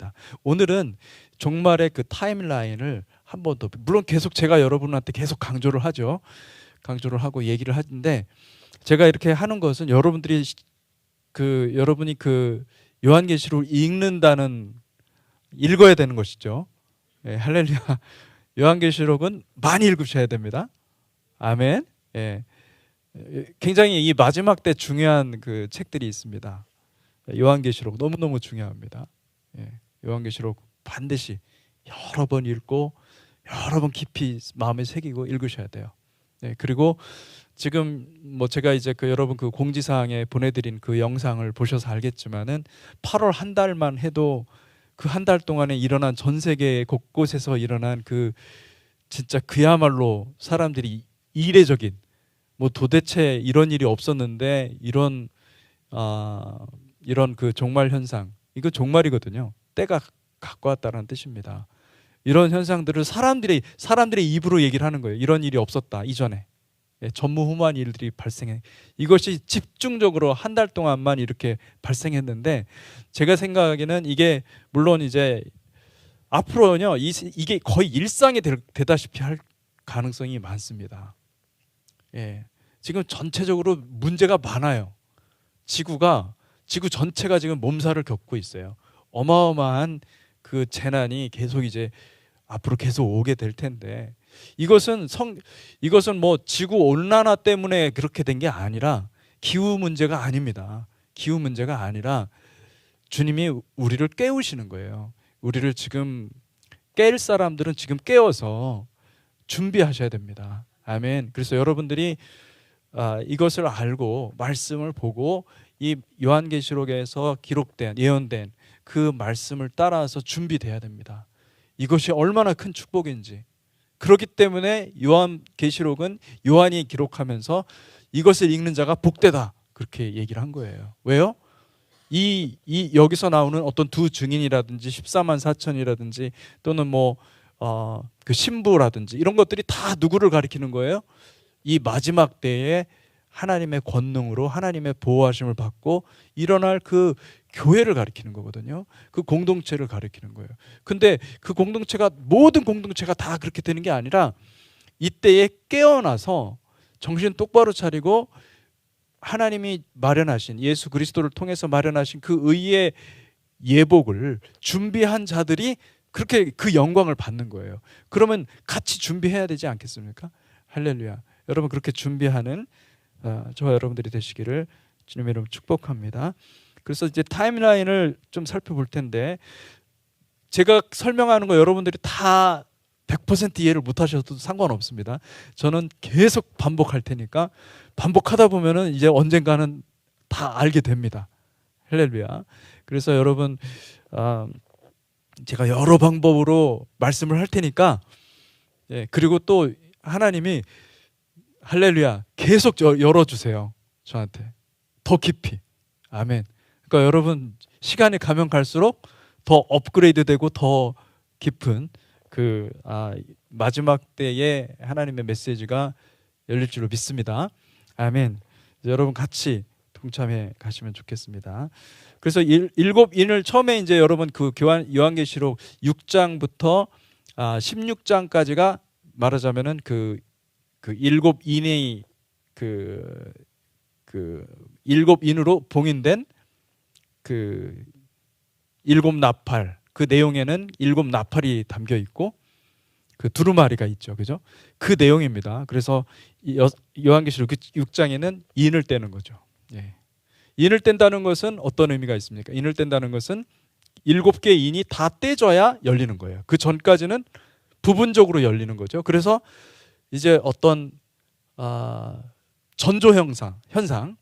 있습니다. 오늘은 종말의 그 타임라인을 한 번 더, 물론 계속 제가 여러분한테 계속 강조를 하죠. 강조를 하고 얘기를 하는데, 제가 이렇게 하는 것은 여러분들이 여러분이 그 요한계시록을 읽어야 되는 것이죠. 예, 할렐루야. 요한계시록은 많이 읽으셔야 됩니다. 아멘. 예. 굉장히 이 마지막 때 중요한 그 책들이 있습니다. 요한계시록 너무너무 중요합니다. 예. 요한계시록 반드시 여러 번 읽고 여러 번 깊이 마음에 새기고 읽으셔야 돼요. 예. 그리고 지금 뭐 제가 이제 여러분 그 공지사항에 보내드린 그 영상을 보셔서 알겠지만은 8월 한 달만 해도 그 한 달 동안에 일어난 전 세계 곳곳에서 일어난 그 진짜 그야말로 사람들이 이례적인, 뭐 도대체 이런 일이 없었는데 이런 그 종말 현상, 이거 종말이거든요. 때가 가까웠다는 뜻입니다. 이런 현상들을 사람들의 입으로 얘기를 하는 거예요. 이런 일이 없었다 이전에. 예, 전무후무한 일들이 발생해. 이것이 집중적으로 한 달 동안만 이렇게 발생했는데, 제가 생각하기에는 이게 물론 이제 앞으로는요 이게 거의 일상이 되다시피 할 가능성이 많습니다. 예, 지금 전체적으로 문제가 많아요. 지구 전체가 지금 몸살을 겪고 있어요. 어마어마한 그 재난이 계속 이제 앞으로 계속 오게 될 텐데, 이것은 뭐 지구 온난화 때문에 그렇게 된 게 아니라 기후 문제가 아닙니다. 기후 문제가 아니라 주님이 우리를 깨우시는 거예요. 우리를 지금 깰 사람들은 지금 깨워서 준비하셔야 됩니다. 아멘. 그래서 여러분들이 이것을 알고 말씀을 보고 이 요한계시록에서 기록된, 예언된 그 말씀을 따라서 준비돼야 됩니다. 이것이 얼마나 큰 축복인지. 그렇기 때문에 요한계시록은 요한이 기록하면서 이것을 읽는 자가 복되다, 그렇게 얘기를 한 거예요. 왜요? 여기서 나오는 어떤 두 증인이라든지 14만 4천이라든지 또는 그 신부라든지 이런 것들이 다 누구를 가리키는 거예요? 이 마지막 때에 하나님의 권능으로 하나님의 보호하심을 받고 일어날 그 교회를 가리키는 거거든요. 그 공동체를 가리키는 거예요. 근데 그 모든 공동체가 다 그렇게 되는 게 아니라 이때에 깨어나서 정신 똑바로 차리고 하나님이 마련하신, 예수 그리스도를 통해서 마련하신 그 의의 예복을 준비한 자들이 그렇게 그 영광을 받는 거예요. 그러면 같이 준비해야 되지 않겠습니까? 할렐루야. 여러분, 그렇게 준비하는 저와 여러분들이 되시기를 주님의 이름으로 축복합니다. 그래서 이제 타임라인을 좀 살펴볼 텐데, 제가 설명하는 거 여러분들이 다 100% 이해를 못 하셔도 상관없습니다. 저는 계속 반복할 테니까 반복하다 보면은 이제 언젠가는 다 알게 됩니다. 할렐루야. 그래서 여러분, 제가 여러 방법으로 말씀을 할 테니까, 예, 그리고 또 하나님이 할렐루야 계속 열어주세요. 저한테 더 깊이. 아멘. 그러니까 여러분, 시간이 가면 갈수록 더 업그레이드 되고 더 깊은 마지막 때에 하나님의 메시지가 열릴 줄로 믿습니다. 아멘. 여러분 같이 동참해 가시면 좋겠습니다. 그래서 일곱 인을 처음에 이제 여러분 그 요한계시록 6장부터 16장까지가 말하자면은 그 일곱 인의 그 일곱 인으로 봉인된 그 일곱 나팔, 그 내용에는 일곱 나팔이 담겨 있고 그 두루마리가 있죠, 그죠? 그 내용입니다. 그래서 요한계시록 6장에는 인을 떼는 거죠. 예. 인을 뗀다는 것은 어떤 의미가 있습니까? 인을 뗀다는 것은 7개의 인이 다 떼져야 열리는 거예요. 그 전까지는 부분적으로 열리는 거죠. 그래서 이제 어떤 전조 현상,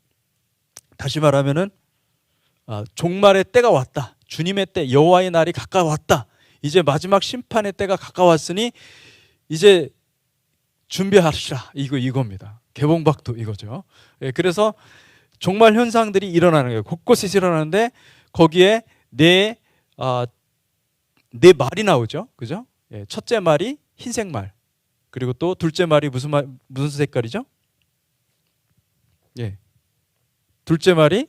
다시 말하면은 종말의 때가 왔다. 주님의 때, 여호와의 날이 가까웠다. 이제 마지막 심판의 때가 가까웠으니 이제 준비하시라. 이겁니다. 개봉박도 이거죠. 예, 그래서 종말 현상들이 일어나는 거예요. 곳곳에서 일어나는데 거기에 네 말이 나오죠. 그죠? 예, 첫째 말이 흰색 말. 그리고 또 둘째 말이 무슨 색깔이죠? 예. 둘째 말이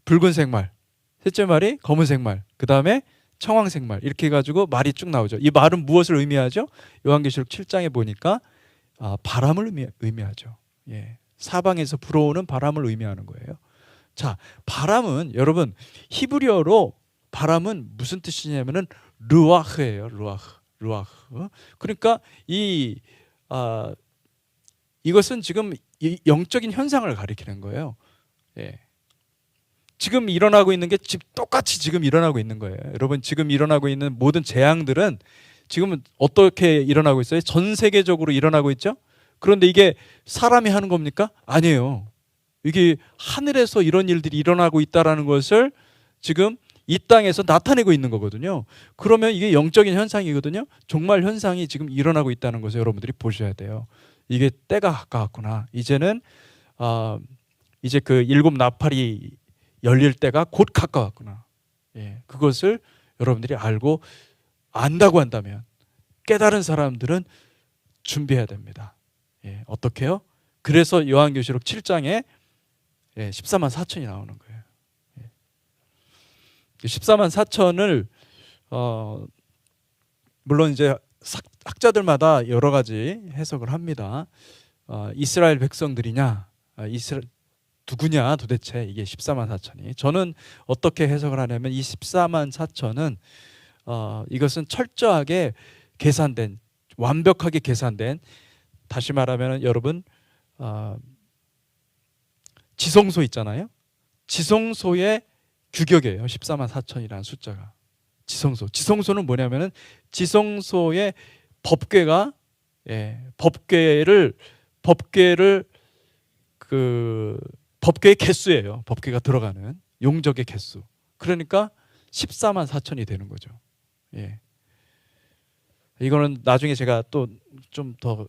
붉은색 말. 셋째 말이 검은색 말. 그 다음에 청황색말 이렇게 해가지고 말이 쭉 나오죠. 이 말은 무엇을 의미하죠? 요한계시록 7장에 보니까 바람을 의미하죠. 예. 사방에서 불어오는 바람을 의미하는 거예요. 자, 바람은 여러분 히브리어로 바람은 무슨 뜻이냐면은 르와흐예요. 르와흐. 그러니까 이것은 지금 영적인 현상을 가리키는 거예요. 예. 지금 일어나고 있는 게 똑같이 지금 일어나고 있는 거예요. 여러분 지금 일어나고 있는 모든 재앙들은 지금은 어떻게 일어나고 있어요? 전 세계적으로 일어나고 있죠? 그런데 이게 사람이 하는 겁니까? 아니에요. 이게 하늘에서 이런 일들이 일어나고 있다는 것을 지금 이 땅에서 나타내고 있는 거거든요. 그러면 이게 영적인 현상이거든요. 종말 현상이 지금 일어나고 있다는 것을 여러분들이 보셔야 돼요. 이게 때가 가까웠구나. 이제는 이제 그 일곱 나팔이 열릴 때가 곧 가까웠구나. 예, 그것을 여러분들이 알고 안다고 한다면 깨달은 사람들은 준비해야 됩니다. 예, 어떻게요? 그래서 요한계시록 7장에 14만 4천이 나오는 거예요. 14만 4천을 물론 이제 학자들마다 여러 가지 해석을 합니다. 이스라엘 백성들이냐, 누구냐 도대체 이게 14만 4천이. 저는 어떻게 해석을 하냐면 이 14만 4천은 이것은 철저하게 계산된, 완벽하게 계산된, 다시 말하면 여러분 지성소 있잖아요. 지성소의 규격이에요. 14만 4천이라는 숫자가. 지성소는 뭐냐면은 지성소의 법궤가 법궤의 개수예요. 법궤가 들어가는 용적의 개수. 그러니까 14만 4천이 되는 거죠. 예. 이거는 나중에 제가 또 좀 더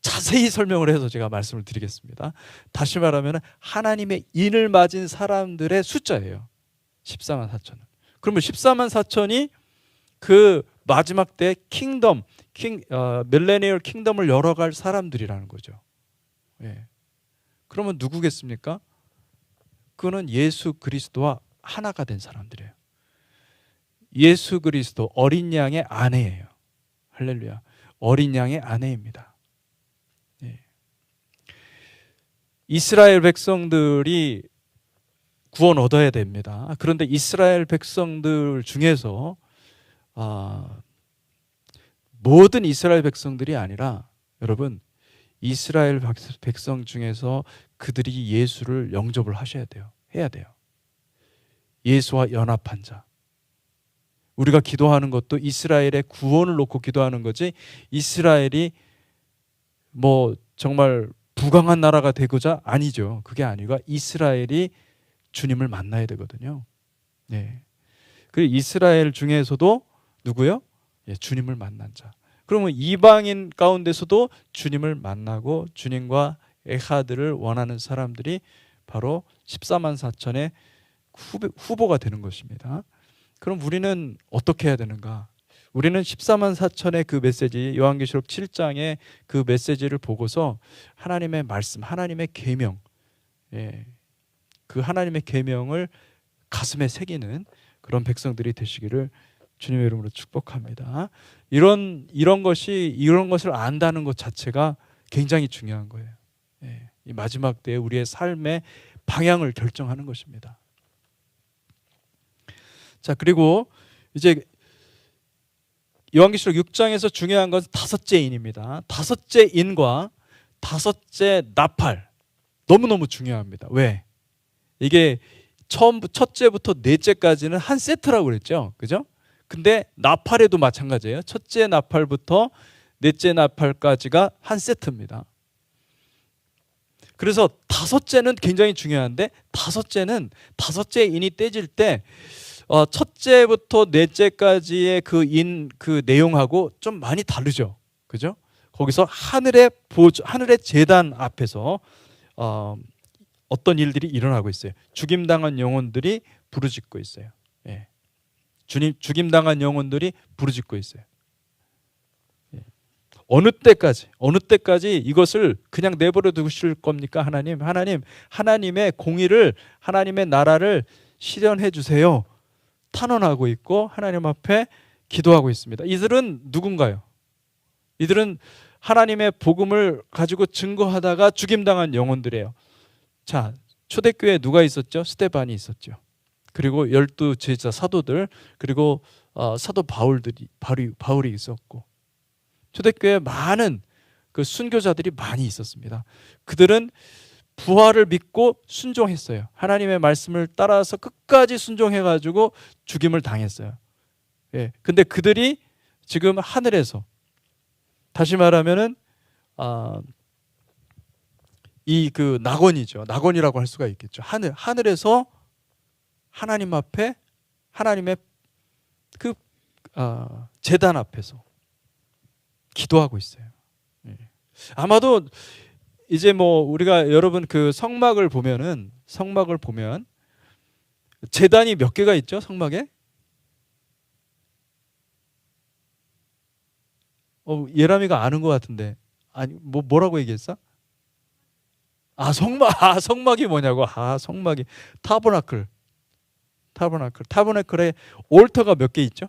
자세히 설명을 해서 제가 말씀을 드리겠습니다. 다시 말하면 하나님의 인을 맞은 사람들의 숫자예요. 14만 4천은. 그러면 14만 4천이 그 마지막 때 밀레니얼 킹덤을 열어갈 사람들이라는 거죠. 예. 그러면 누구겠습니까? 그거는 예수 그리스도와 하나가 된 사람들이에요. 예수 그리스도 어린 양의 아내예요. 할렐루야. 어린 양의 아내입니다. 예. 이스라엘 백성들이 구원 얻어야 됩니다. 그런데 이스라엘 백성들 중에서 모든 이스라엘 백성들이 아니라 여러분 이스라엘 백성 중에서 그들이 예수를 영접을 하셔야 돼요. 해야 돼요. 예수와 연합한 자. 우리가 기도하는 것도 이스라엘의 구원을 놓고 기도하는 거지 이스라엘이 뭐 정말 부강한 나라가 되고자 아니죠. 그게 아니고 이스라엘이 주님을 만나야 되거든요. 네. 그리고 이스라엘 중에서도 누구요? 예, 주님을 만난 자. 그러면 이방인 가운데서도 주님을 만나고 주님과 에하드를 원하는 사람들이 바로 14만 4천의 후보가 되는 것입니다. 그럼 우리는 어떻게 해야 되는가? 우리는 14만 4천의 그 메시지, 요한계시록 7장의 그 메시지를 보고서 하나님의 말씀, 하나님의 계명, 그 하나님의 계명을 가슴에 새기는 그런 백성들이 되시기를 주님의 이름으로 축복합니다. 이런 것을 안다는 것 자체가 굉장히 중요한 거예요. 이 마지막 때에 우리의 삶의 방향을 결정하는 것입니다. 자, 그리고 이제 요한계시록 6장에서 중요한 것은 다섯째 인입니다. 다섯째 인과 다섯째 나팔 너무너무 중요합니다. 왜? 이게 첫째부터 넷째까지는 한 세트라고 그랬죠. 그죠? 근데 나팔에도 마찬가지예요. 첫째 나팔부터 넷째 나팔까지가 한 세트입니다. 그래서 다섯째는 굉장히 중요한데 다섯째 인이 떼질 때 첫째부터 넷째까지의 그 내용하고 좀 많이 다르죠. 그죠? 거기서 하늘의 제단 앞에서 어떤 일들이 일어나고 있어요. 죽임당한 영혼들이 부르짖고 있어요. 예. 죽임당한 영혼들이 부르짖고 있어요. 예. 어느 때까지 이것을 그냥 내버려 두실 겁니까? 하나님의 공의를, 하나님의 나라를 실현해 주세요. 탄원하고 있고 하나님 앞에 기도하고 있습니다. 이들은 누군가요? 이들은 하나님의 복음을 가지고 증거하다가 죽임당한 영혼들이에요. 자, 초대교회에 누가 있었죠? 스데반이 있었죠. 그리고 12 제자 사도들, 그리고 사도 바울이 있었고, 초대교회에 많은 그 순교자들이 많이 있었습니다. 그들은 부활을 믿고 순종했어요. 하나님의 말씀을 따라서 끝까지 순종해가지고 죽임을 당했어요. 예. 근데 그들이 지금 하늘에서, 다시 말하면은 이 그 낙원이죠. 낙원이라고 할 수가 있겠죠. 하늘에서 하나님 앞에, 하나님의 그 제단 앞에서 기도하고 있어요. 예. 아마도 이제 뭐 우리가 여러분 그 성막을 보면 제단이 몇 개가 있죠? 성막에? 예람이가 아는 것 같은데. 아니, 뭐라고 얘기했어? 성막이 뭐냐고. 성막이 타버나클에 올터가 몇 개 있죠?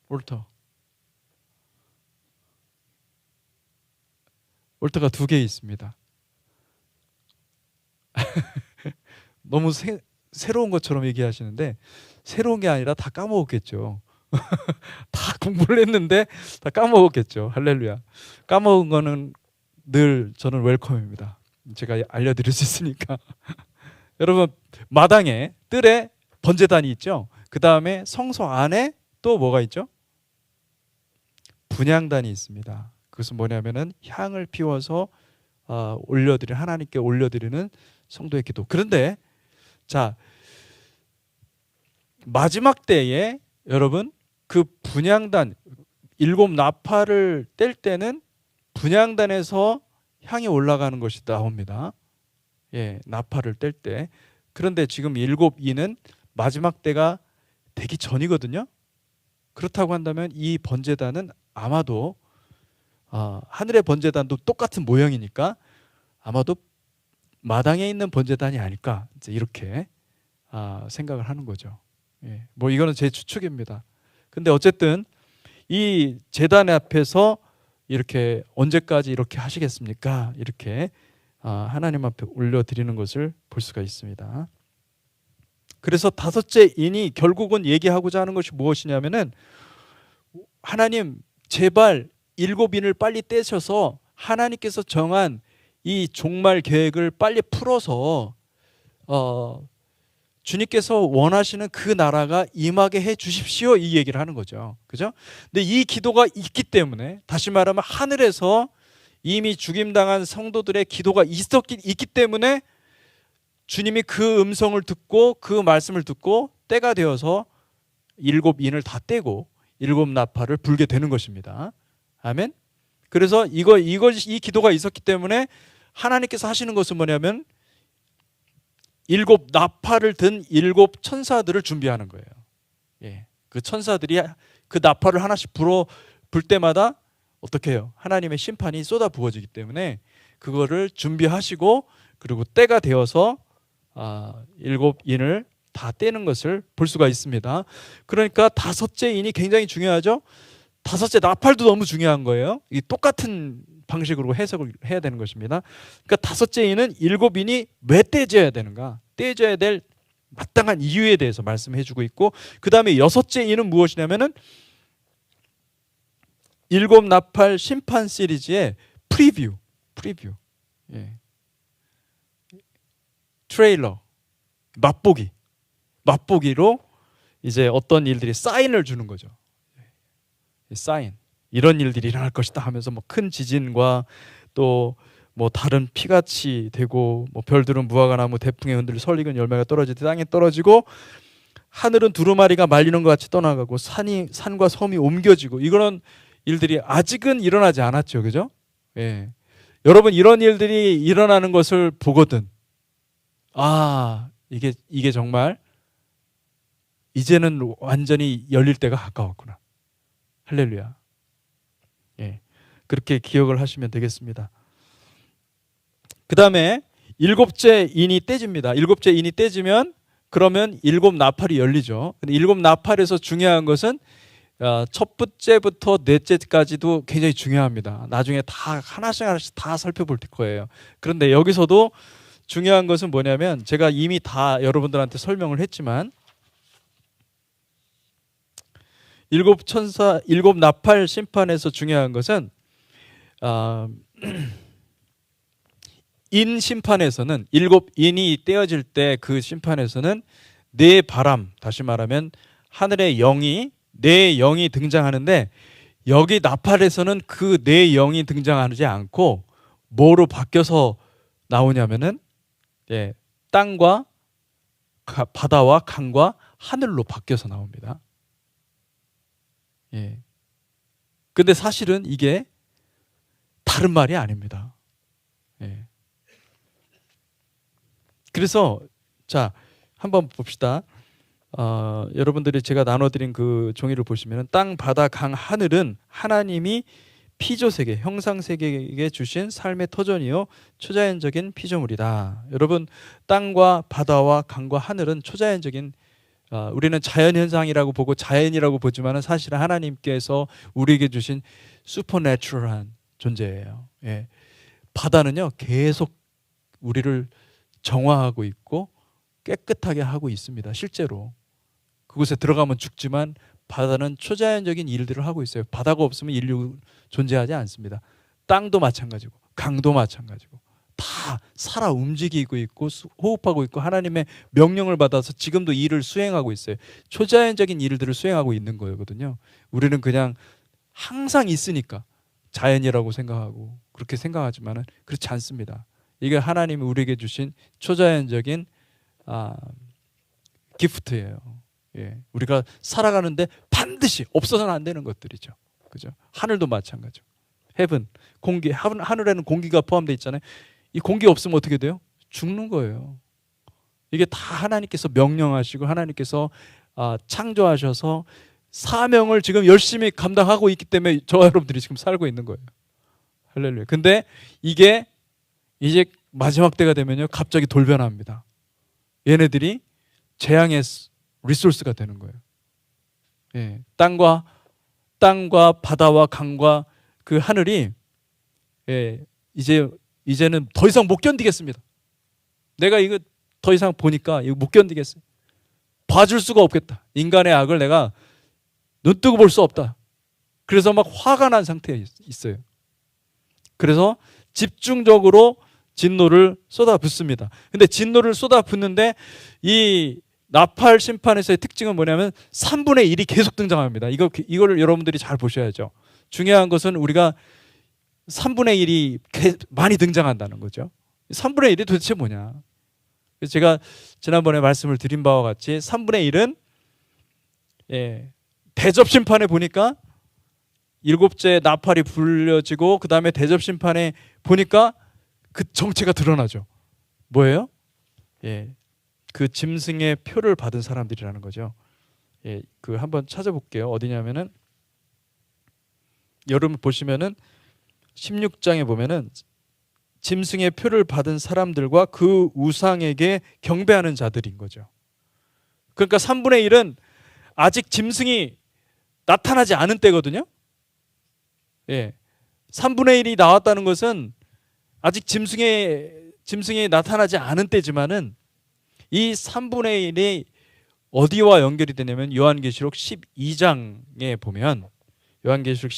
올터가 2개 있습니다. 너무 새로운 것처럼 얘기하시는데 새로운 게 아니라 다 까먹었겠죠. 다 공부를 했는데 다 까먹었겠죠. 할렐루야. 까먹은 거는 늘 저는 웰컴입니다. 제가 알려드릴 수 있으니까. 여러분, 마당에 뜰에 번제단이 있죠. 그 다음에 성소 안에 또 뭐가 있죠? 분향단이 있습니다. 그것은 뭐냐면은 향을 피워서 하나님께 올려드리는 성도의 기도. 그런데 자, 마지막 때에 여러분 그 분향단 7 나팔을 뗄 때는 분향단에서 향이 올라가는 것이 나옵니다. 예, 나팔을 뗄 때. 그런데 지금 7이는 마지막 때가 되기 전이거든요. 그렇다고 한다면 이 번제단은 아마도 하늘의 번제단도 똑같은 모형이니까 아마도 마당에 있는 번제단이 아닐까, 이렇게 생각을 하는 거죠. 예, 뭐 이거는 제 추측입니다. 근데 어쨌든 이 제단 앞에서 이렇게 언제까지 이렇게 하시겠습니까? 이렇게 하나님 앞에 올려드리는 것을 볼 수가 있습니다. 그래서 5째 인이 결국은 얘기하고자 하는 것이 무엇이냐면은, 하나님 제발 7인을 빨리 떼셔서 하나님께서 정한 이 종말 계획을 빨리 풀어서 주님께서 원하시는 그 나라가 임하게 해 주십시오, 이 얘기를 하는 거죠. 그죠? 근데 이 기도가 있기 때문에, 다시 말하면 하늘에서 이미 죽임당한 성도들의 기도가 있기 때문에 주님이 그 음성을 듣고 그 말씀을 듣고 때가 되어서 7인을 다 떼고 7 나팔을 불게 되는 것입니다. 아멘. 그래서 이 기도가 있었기 때문에 하나님께서 하시는 것은 뭐냐면 7 나팔을 든 7 천사들을 준비하는 거예요. 예. 그 천사들이 그 나팔을 하나씩 불 때마다 어떻게 해요? 하나님의 심판이 쏟아 부어지기 때문에 그거를 준비하시고, 그리고 때가 되어서 7인을 다 떼는 것을 볼 수가 있습니다. 그러니까 5째 인이 굉장히 중요하죠. 5째 나팔도 너무 중요한 거예요. 이 똑같은 방식으로 해석을 해야 되는 것입니다. 그러니까 5째 인은 7인이 왜 떼져야 되는가? 떼져야 될 마땅한 이유에 대해서 말씀해 주고 있고, 그 다음에 6째 인은 무엇이냐면은 7 나팔 심판 시리즈의 프리뷰. 예. 트레일러, 맛보기로 이제 어떤 일들이 사인을 주는 거죠. 사인. 이런 일들이 일어날 것이다 하면서 뭐 큰 지진과 또 뭐 다른 피같이 되고, 뭐 별들은 무화과 나무 대풍에 흔들려 설익은 열매가 떨어지듯 땅에 떨어지고, 하늘은 두루마리가 말리는 것 같이 떠나가고, 산과 섬이 옮겨지고, 이런 일들이 아직은 일어나지 않았죠. 그죠? 예. 여러분, 이런 일들이 일어나는 것을 보거든, 이게 정말 이제는 완전히 열릴 때가 가까웠구나. 할렐루야. 예. 그렇게 기억을 하시면 되겠습니다. 그 다음에 일곱째 인이 떼집니다. 일곱째 인이 떼지면 그러면 일곱 나팔이 열리죠. 근데 일곱 나팔에서 중요한 것은 첫 번째부터 넷째까지도 굉장히 중요합니다. 나중에 다 하나씩 다 살펴볼 거예요. 그런데 여기서도 중요한 것은 뭐냐면 제가 이미 다 여러분들한테 설명을 했지만 일곱 천사, 일곱 나팔 심판에서 중요한 것은 인 심판에서는 일곱 인이 떼어질 때 그 심판에서는 네 바람, 다시 말하면 하늘의 영이 네 영이 등장하는데 여기 나팔에서는 그 네 영이 등장하지 않고 뭐로 바뀌어서 나오냐면은 땅과 바다와 강과 하늘로 바뀌어서 나옵니다. 근데 사실은 이게 다른 말이 아닙니다. 그래서 자 한번 봅시다. 여러분들이 제가 나눠드린 그 종이를 보시면 땅, 바다, 강, 하늘은 하나님이 피조세계, 형상세계에게 주신 삶의 터전이요 초자연적인 피조물이다. 여러분, 땅과 바다와 강과 하늘은 초자연적인 우리는 자연현상이라고 보고 자연이라고 보지만 사실은 하나님께서 우리에게 주신 슈퍼내추럴한 존재예요. 바다는요 계속 우리를 정화하고 있고 깨끗하게 하고 있습니다. 실제로 그곳에 들어가면 죽지만 바다는 초자연적인 일들을 하고 있어요. 바다가 없으면 인류 존재하지 않습니다. 땅도 마찬가지고 강도 마찬가지고 다 살아 움직이고 있고 호흡하고 있고 하나님의 명령을 받아서 지금도 일을 수행하고 있어요. 초자연적인 일들을 수행하고 있는 거거든요. 우리는 그냥 항상 있으니까 자연이라고 생각하고 그렇게 생각하지만 그렇지 않습니다. 이게 하나님이 우리에게 주신 초자연적인 기프트예요. 우리가 살아가는데 반드시 없어서는 안 되는 것들이죠. 그죠? 하늘도 마찬가지고. 헤븐, 공기, 하늘에는 공기가 포함되어 있잖아요. 이 공기 없으면 어떻게 돼요? 죽는 거예요. 이게 다 하나님께서 명령하시고 하나님께서 창조하셔서 사명을 지금 열심히 감당하고 있기 때문에 저와 여러분들이 지금 살고 있는 거예요. 할렐루야. 근데 이게 이제 마지막 때가 되면요 갑자기 돌변합니다. 얘네들이 재앙의 리소스가 되는 거예요. 땅과 바다와 강과 그 하늘이 이제는 더 이상 못 견디겠습니다. 내가 이거 더 이상 보니까 이거 못 견디겠어요. 봐줄 수가 없겠다. 인간의 악을 내가 눈뜨고 볼 수 없다. 그래서 막 화가 난 상태에 있어요. 그래서 집중적으로 진노를 쏟아붓습니다. 근데 진노를 쏟아붓는데 이 나팔 심판에서의 특징은 뭐냐면 3분의 1이 계속 등장합니다. 이걸 여러분들이 잘 보셔야죠. 중요한 것은 우리가 3분의 1이 많이 등장한다는 거죠. 3분의 1이 도대체 뭐냐? 그래서 제가 지난번에 말씀을 드린 바와 같이 3분의 1은 대접심판에 보니까 일곱째 나팔이 불려지고 그 다음에 대접심판에 보니까 그 정체가 드러나죠. 뭐예요? 그 짐승의 표를 받은 사람들이라는 거죠. 그 한번 찾아볼게요. 어디냐면은 여러분 보시면은 16장에 보면은 짐승의 표를 받은 사람들과 그 우상에게 경배하는 자들인 거죠. 그러니까 3분의 1은 아직 짐승이 나타나지 않은 때거든요. 3분의 1이 나왔다는 것은 아직 짐승이 나타나지 않은 때지만은 이 3분의 1이 어디와 연결이 되냐면 요한계시록 12장에 보면 요한계시록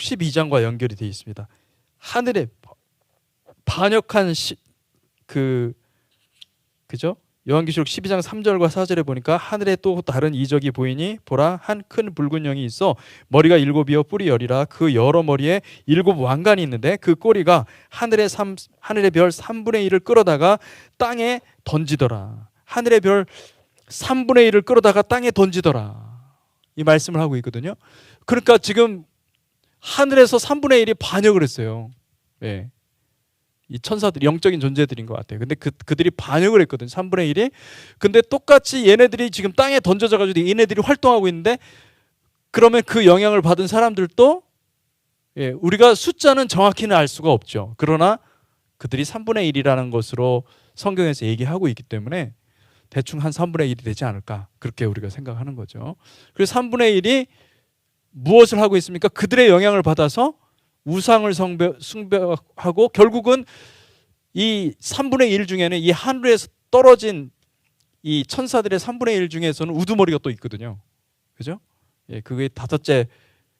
12장과 연결이 되어 있습니다. 하늘에 반역한 그죠? 요한계시록 12장 3절과 4절에 보니까 하늘에 또 다른 이적이 보이니 보라 한 큰 붉은 영이 있어 머리가 7이요 뿔이 10이라 그 여러 머리에 7 왕관이 있는데 그 꼬리가 하늘의 별 3분의 1을 끌어다가 땅에 던지더라. 하늘의 별 3분의 1을 끌어다가 땅에 던지더라. 이 말씀을 하고 있거든요. 그러니까 지금 하늘에서 3분의 1이 반역을 했어요. 이 천사들이 영적인 존재들인 것 같아요. 근데 그들이 반역을 했거든요. 3분의 1이. 근데 똑같이 얘네들이 지금 땅에 던져져 가지고 얘네들이 활동하고 있는데 그러면 그 영향을 받은 사람들도 우리가 숫자는 정확히는 알 수가 없죠. 그러나 그들이 3분의 1이라는 것으로 성경에서 얘기하고 있기 때문에 대충 한 3분의 1이 되지 않을까, 그렇게 우리가 생각하는 거죠. 그래서 3분의 1이 무엇을 하고 있습니까? 그들의 영향을 받아서 우상을 숭배하고, 결국은 이 3분의 1 중에는 이 하늘에서 떨어진 이 천사들의 3분의 1 중에서는 우두머리가 또 있거든요. 그죠? 그게 다섯째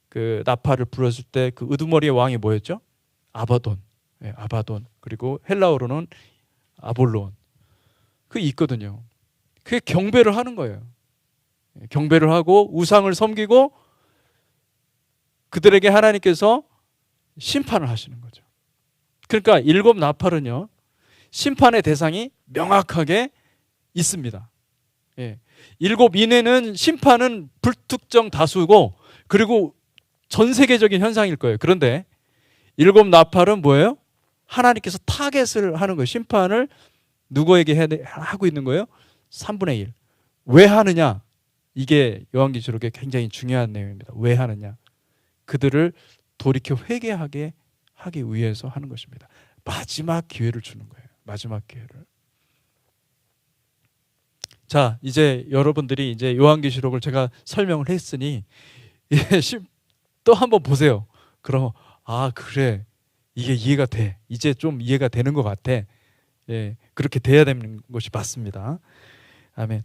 그 나팔을 불었을 때 그 우두머리의 왕이 뭐였죠? 아바돈. 아바돈. 그리고 헬라어로는 아볼론. 그게 있거든요. 그게 경배를 하는 거예요. 경배를 하고 우상을 섬기고 그들에게 하나님께서 심판을 하시는 거죠. 그러니까 7 나팔은요, 심판의 대상이 명확하게 있습니다. 7 이내는 심판은 불특정 다수고, 그리고 전 세계적인 현상일 거예요. 그런데 7 나팔은 뭐예요? 하나님께서 타겟을 하는 거예요. 심판을 누구에게 하고 있는 거예요? 3분의 1. 왜 하느냐? 이게 요한계시록의 굉장히 중요한 내용입니다. 왜 하느냐? 그들을 돌이켜 회개하게 하기 위해서 하는 것입니다. 마지막 기회를 주는 거예요. 마지막 기회를. 자, 이제 여러분들이 이제 요한계시록을 제가 설명을 했으니 또 한번 보세요. 그럼 그래, 이게 이해가 돼. 이제 좀 이해가 되는 것 같아. 그렇게 돼야 되는 것이 맞습니다. 아멘.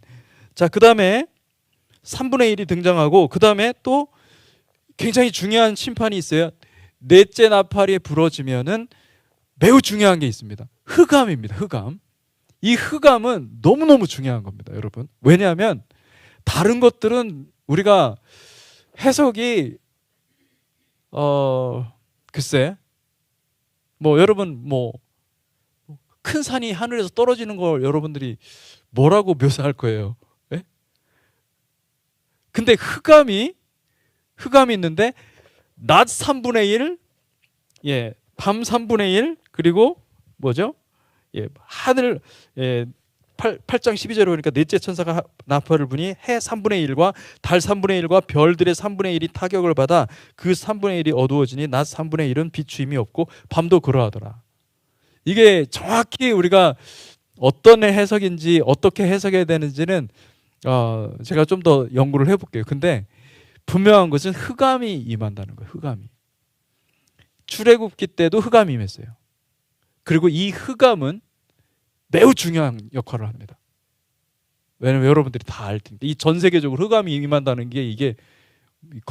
자, 그 다음에 3분의 1이 등장하고, 그 다음에 또 굉장히 중요한 심판이 있어요. 넷째 나팔이 불어지면은 매우 중요한 게 있습니다. 흑암입니다. 흑암. 이 흑암은 너무너무 중요한 겁니다, 여러분. 왜냐하면 다른 것들은 우리가 해석이 글쎄, 뭐 여러분 뭐 큰 산이 하늘에서 떨어지는 걸 여러분들이 뭐라고 묘사할 거예요? 예? 근데 흑암이 있는데 낮 3분의 1, 밤 3분의 1, 그리고 뭐죠? 하늘, 8장 12절에 보니까 넷째 천사가 나팔을 부니 해 3분의 1과 달 3분의 1과 별들의 3분의 1이 타격을 받아 그 3분의 1이 어두워지니 낮 3분의 1은 비추임이 없고 밤도 그러하더라. 이게 정확히 우리가 어떤 해석인지, 어떻게 해석해야 되는지는 제가 좀 더 연구를 해볼게요. 근데 분명한 것은 흑암이 임한다는 거예요. 흑암이. 출애굽기 때도 흑암이 임했어요. 그리고 이 흑암은 매우 중요한 역할을 합니다. 왜냐면 여러분들이 다 알 텐데, 이 전 세계적으로 흑암이 임한다는 게 이게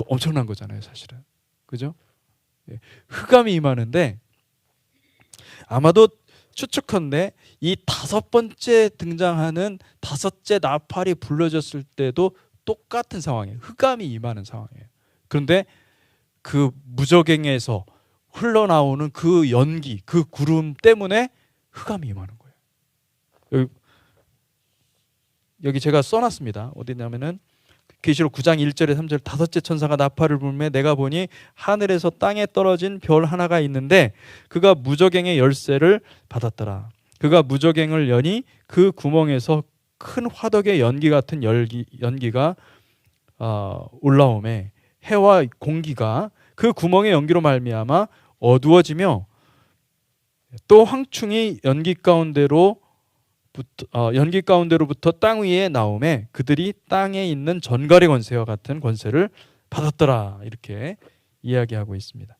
엄청난 거잖아요, 사실은. 그죠? 흑암이 임하는데, 아마도 추측컨대 이 5번째 등장하는 5째 나팔이 불러졌을 때도 똑같은 상황이에요. 흑암이 임하는 상황이에요. 그런데 그 무저갱에서 흘러나오는 그 연기, 그 구름 때문에 흑암이 임하는 거예요. 여기 제가 써놨습니다. 어디냐면은 계시록 9장 1절에 3절, 5째 천사가 나팔을 불매 내가 보니 하늘에서 땅에 떨어진 별 하나가 있는데 그가 무저갱의 열쇠를 받았더라. 그가 무저갱을 여니 그 구멍에서 큰 화덕의 연기 같은 연기가 올라오매 해와 공기가 그 구멍의 연기로 말미암아 어두워지며 또 황충이 연기 가운데로부터 땅 위에 나오매 그들이 땅에 있는 전갈의 권세와 같은 권세를 받았더라. 이렇게 이야기하고 있습니다.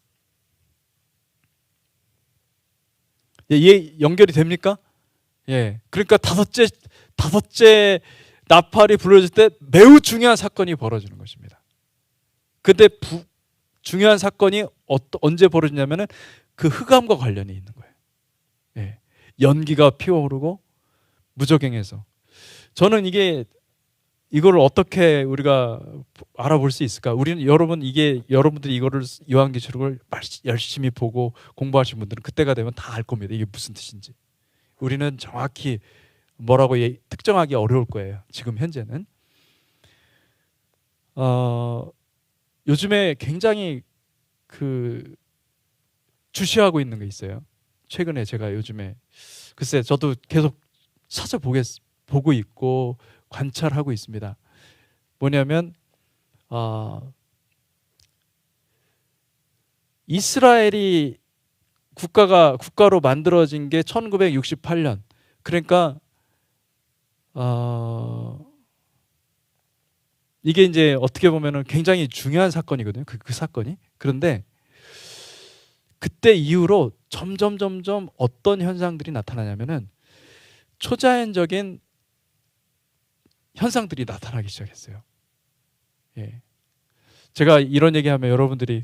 이해 연결이 됩니까? 그러니까 다섯째 나팔이 불러질 때 매우 중요한 사건이 벌어지는 것입니다. 근데 중요한 사건이 언제 벌어지냐면은 그 흑암과 관련이 있는 거예요. 연기가 피어오르고 무저갱에서. 저는 이거를 어떻게 우리가 알아볼 수 있을까? 여러분들이 이거를 요한계시록을 열심히 보고 공부하신 분들은 그때가 되면 다 알 겁니다. 이게 무슨 뜻인지. 우리는 정확히 뭐라고 특정하기 어려울 거예요. 지금 현재는. 요즘에 굉장히 주시하고 있는 게 있어요. 최근에 제가 요즘에 글쎄 저도 계속 보고 있고 관찰하고 있습니다. 뭐냐면 이스라엘이 국가로 만들어진 게 1968년. 그러니까 이게 이제 어떻게 보면은 굉장히 중요한 사건이거든요. 그 사건이. 그런데 그때 이후로 점점 어떤 현상들이 나타나냐면은 초자연적인 현상들이 나타나기 시작했어요. 예. 제가 이런 얘기하면 여러분들이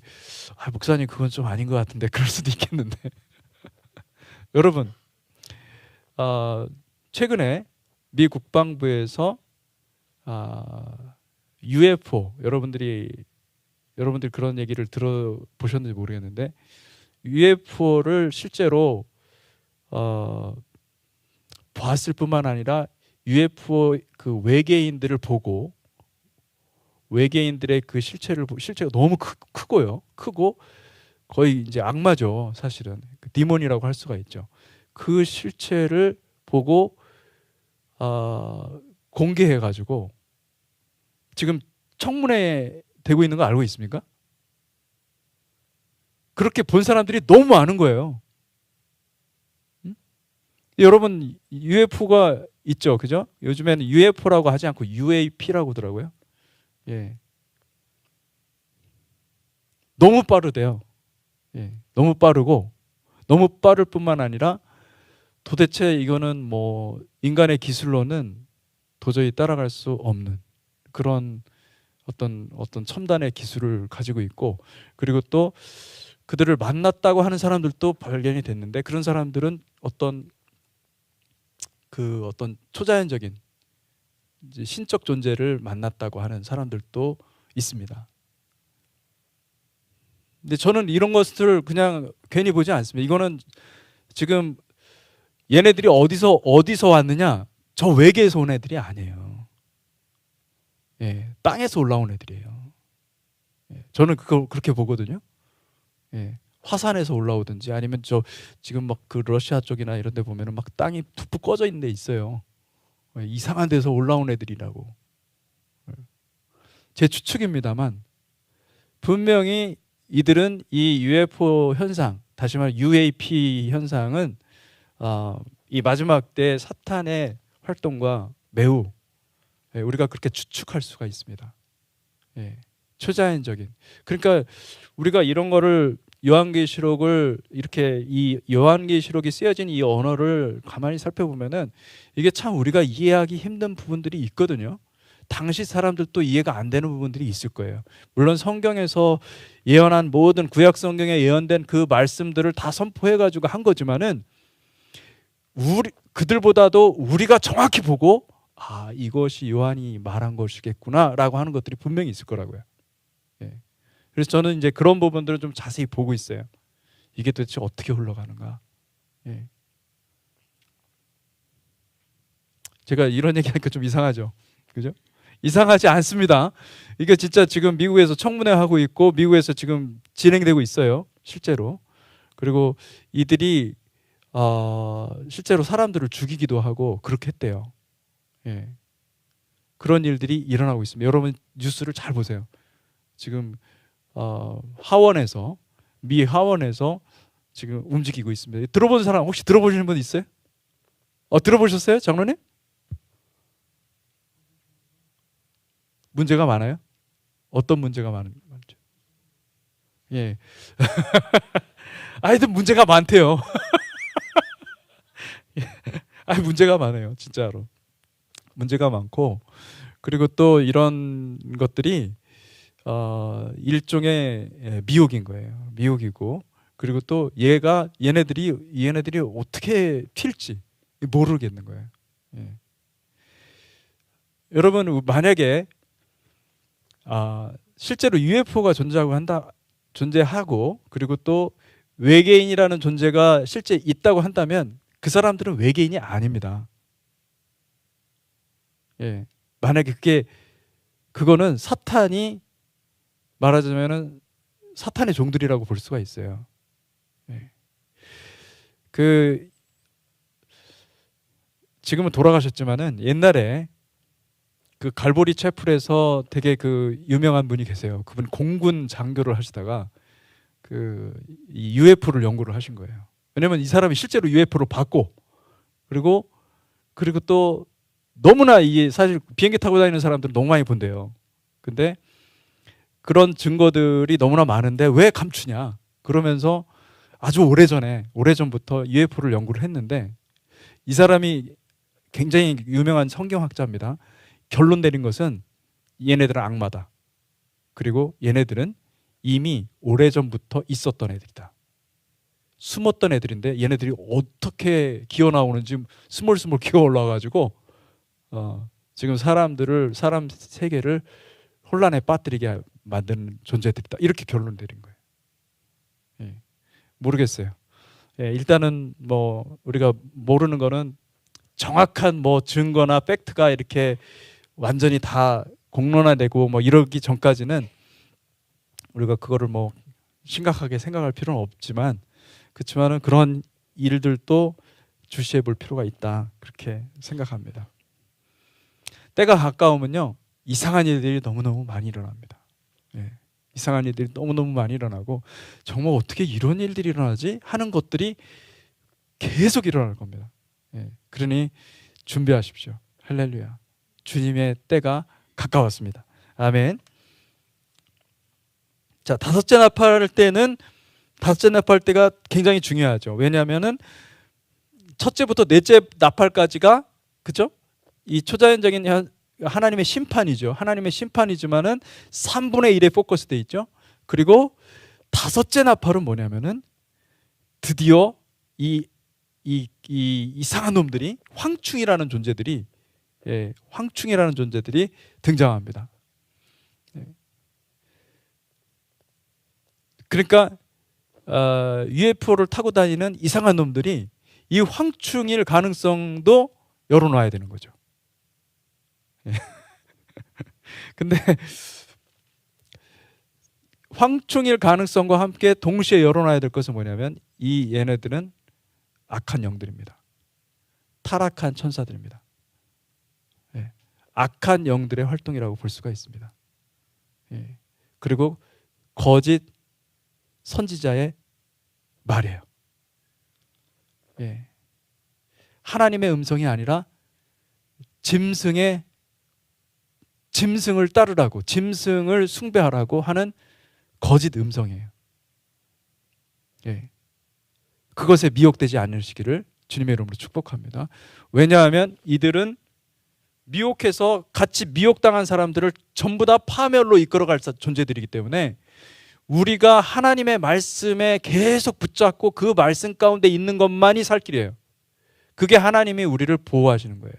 목사님 그건 좀 아닌 것 같은데 그럴 수도 있겠는데 여러분 최근에 미 국방부에서 UFO 여러분들 그런 얘기를 들어보셨는지 모르겠는데 UFO를 실제로 봤을 뿐만 아니라 UFO 그 외계인들을 보고 외계인들의 그 실체가 너무 크고요. 크고 거의 이제 악마죠. 사실은 디몬이라고 할 수가 있죠. 그 실체를 보고 공개해가지고 지금 청문회 되고 있는 거 알고 있습니까? 그렇게 본 사람들이 너무 많은 거예요. 여러분 UFO가 있죠, 그죠? 요즘에는 UFO라고 하지 않고 UAP라고 하더라고요. 예, 너무 빠르대요. 예, 너무 빠르고 너무 빠를 뿐만 아니라 도대체 이거는 뭐 인간의 기술로는 도저히 따라갈 수 없는 그런 어떤 첨단의 기술을 가지고 있고 그리고 또 그들을 만났다고 하는 사람들도 발견이 됐는데 그런 사람들은 어떤 초자연적인 이제 신적 존재를 만났다고 하는 사람들도 있습니다. 근데 저는 이런 것을 그냥 괜히 보지 않습니다. 이거는 지금 얘네들이 어디서 왔느냐? 저 외계에서 온 애들이 아니에요. 예, 땅에서 올라온 애들이에요. 예, 저는 그렇게 보거든요. 예, 화산에서 올라오든지 아니면 지금 막 그 러시아 쪽이나 이런 데 보면은 막 땅이 툭툭 꺼져 있는 데 있어요. 예, 이상한 데서 올라온 애들이라고. 제 추측입니다만 분명히 이들은 이 UFO 현상, 다시 말해 UAP 현상은 이 마지막 때 사탄의 활동과 매우 우리가 그렇게 추측할 수가 있습니다. 예, 초자연적인. 그러니까 우리가 이런 거를 요한계시록을 이렇게 이 요한계시록이 쓰여진 이 언어를 가만히 살펴보면은 이게 참 우리가 이해하기 힘든 부분들이 있거든요. 당시 사람들도 이해가 안 되는 부분들이 있을 거예요. 물론 성경에서 예언한 모든 구약 성경에 예언된 그 말씀들을 다 선포해 가지고 한 거지만은 그들보다도 우리가 정확히 보고 이것이 요한이 말한 것이겠구나라고 하는 것들이 분명히 있을 거라고요. 예. 그래서 저는 이제 그런 부분들을 좀 자세히 보고 있어요. 이게 도대체 어떻게 흘러가는가. 예. 제가 이런 얘기하니까 좀 이상하죠, 그죠? 이상하지 않습니다. 이게 진짜 지금 미국에서 청문회 하고 있고 미국에서 지금 진행되고 있어요, 실제로. 그리고 이들이 실제로 사람들을 죽이기도 하고 그렇게 했대요. 예. 그런 일들이 일어나고 있습니다. 여러분 뉴스를 잘 보세요. 지금 하원에서 미 하원에서 지금 움직이고 있습니다. 들어본 사람 혹시 들어보시는 분 있어요? 들어보셨어요, 장로님? 문제가 많아요? 어떤 문제가 많죠? 예. 하여튼 문제가 많대요. 문제가 많아요, 진짜로. 문제가 많고 그리고 또 이런 것들이 일종의 미혹인 거예요. 미혹이고 그리고 또 얘네들이 어떻게 튈지 모르겠는 거예요. 예. 여러분 만약에 실제로 UFO가 존재하고 그리고 또 외계인이라는 존재가 실제 있다고 한다면 그 사람들은 외계인이 아닙니다. 예. 만약에 그거는 사탄이 말하자면은 사탄의 종들이라고 볼 수가 있어요. 예. 지금은 돌아가셨지만은 옛날에 그 갈보리 채플에서 되게 그 유명한 분이 계세요. 그분 공군 장교를 하시다가 이 UFO를 연구를 하신 거예요. 왜냐면 이 사람이 실제로 UFO를 봤고, 그리고 또 너무나 이게 사실 비행기 타고 다니는 사람들은 너무 많이 본대요. 근데 그런 증거들이 너무나 많은데 왜 감추냐? 그러면서 아주 오래전부터 UFO를 연구를 했는데, 이 사람이 굉장히 유명한 성경학자입니다. 결론 내린 것은 얘네들은 악마다. 그리고 얘네들은 이미 오래전부터 있었던 애들이다. 숨었던 애들인데 얘네들이 어떻게 기어 나오는지 스물스물 기어 올라와가지고 지금 사람 세계를 혼란에 빠뜨리게 만드는 존재들이다. 이렇게 결론 내린 거예요. 예. 모르겠어요. 예, 일단은 뭐 우리가 모르는 거는 정확한 뭐 증거나 팩트가 이렇게 완전히 다 공론화되고 뭐 이러기 전까지는 우리가 그거를 뭐 심각하게 생각할 필요는 없지만, 그렇지만은 그런 일들도 주시해 볼 필요가 있다, 그렇게 생각합니다. 때가 가까우면요 이상한 일들이 너무너무 많이 일어납니다. 예. 이상한 일들이 너무너무 많이 일어나고, 정말 어떻게 이런 일들이 일어나지 하는 것들이 계속 일어날 겁니다. 예. 그러니 준비하십시오. 할렐루야. 주님의 때가 가까웠습니다. 아멘. 자, 다섯째 나팔 때가 굉장히 중요하죠. 왜냐하면은 첫째부터 넷째 나팔까지가, 그죠? 이 초자연적인 하나님의 심판이죠. 하나님의 심판이지만은 3분의 1에 포커스돼 있죠. 그리고 다섯째 나팔은 뭐냐면은 드디어 이 이상한 놈들이, 황충이라는 존재들이 등장합니다. 그러니까 UFO를 타고 다니는 이상한 놈들이 이 황충일 가능성도 열어놔야 되는 거죠. 근데 황충일 가능성과 함께 동시에 열어놔야 될 것은 뭐냐면, 얘네들은 악한 영들입니다. 타락한 천사들입니다. 악한 영들의 활동이라고 볼 수가 있습니다. 그리고 거짓 선지자의 말이에요. 하나님의 음성이 아니라 짐승을 따르라고, 짐승을 숭배하라고 하는 거짓 음성이에요. 그것에 미혹되지 않으시기를 주님의 이름으로 축복합니다. 왜냐하면 이들은 미혹해서 같이 미혹당한 사람들을 전부 다 파멸로 이끌어갈 존재들이기 때문에, 우리가 하나님의 말씀에 계속 붙잡고 그 말씀 가운데 있는 것만이 살 길이에요. 그게 하나님이 우리를 보호하시는 거예요.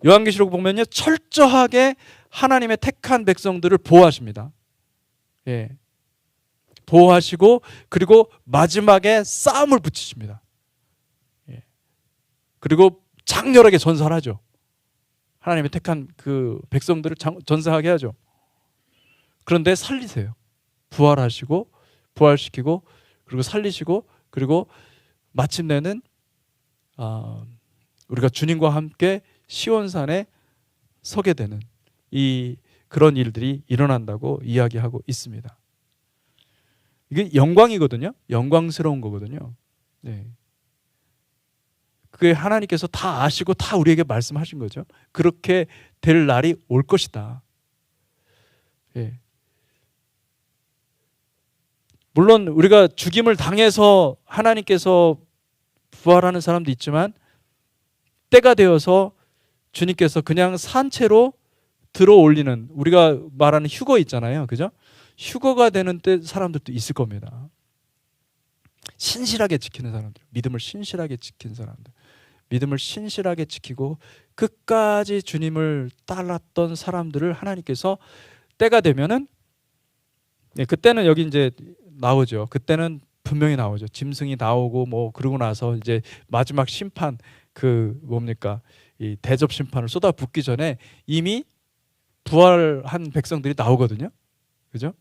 요한계시록 보면요, 철저하게 하나님의 택한 백성들을 보호하십니다. 보호하시고, 그리고 마지막에 싸움을 붙이십니다. 그리고 장렬하게 전사하죠. 하나님의 택한 그 백성들을 전사하게 하죠. 그런데 살리세요. 부활시키고, 그리고 살리시고, 그리고 마침내는 우리가 주님과 함께 시온산에 서게 되는 그런 일들이 일어난다고 이야기하고 있습니다. 이게 영광이거든요. 영광스러운 거거든요. 그게 하나님께서 다 아시고 다 우리에게 말씀하신 거죠. 그렇게 될 날이 올 것이다. 물론 우리가 죽임을 당해서 하나님께서 부활하는 사람도 있지만, 때가 되어서 주님께서 그냥 산채로 들어 올리는, 우리가 말하는 휴거 있잖아요. 그죠? 휴거가 되는 때 사람들도 있을 겁니다. 신실하게 지키는 사람들, 믿음을 신실하게 지킨 사람들, 믿음을 신실하게 지키고 끝까지 주님을 따랐던 사람들을 하나님께서 때가 되면은, 그때는 여기 이제 나오죠. 그때는 분명히 나오죠. 짐승이 나오고 뭐 그러고 나서 이제 마지막 심판, 이 대접 심판을 쏟아붓기 전에 이미 부활한 백성들이 나오거든요. 그죠?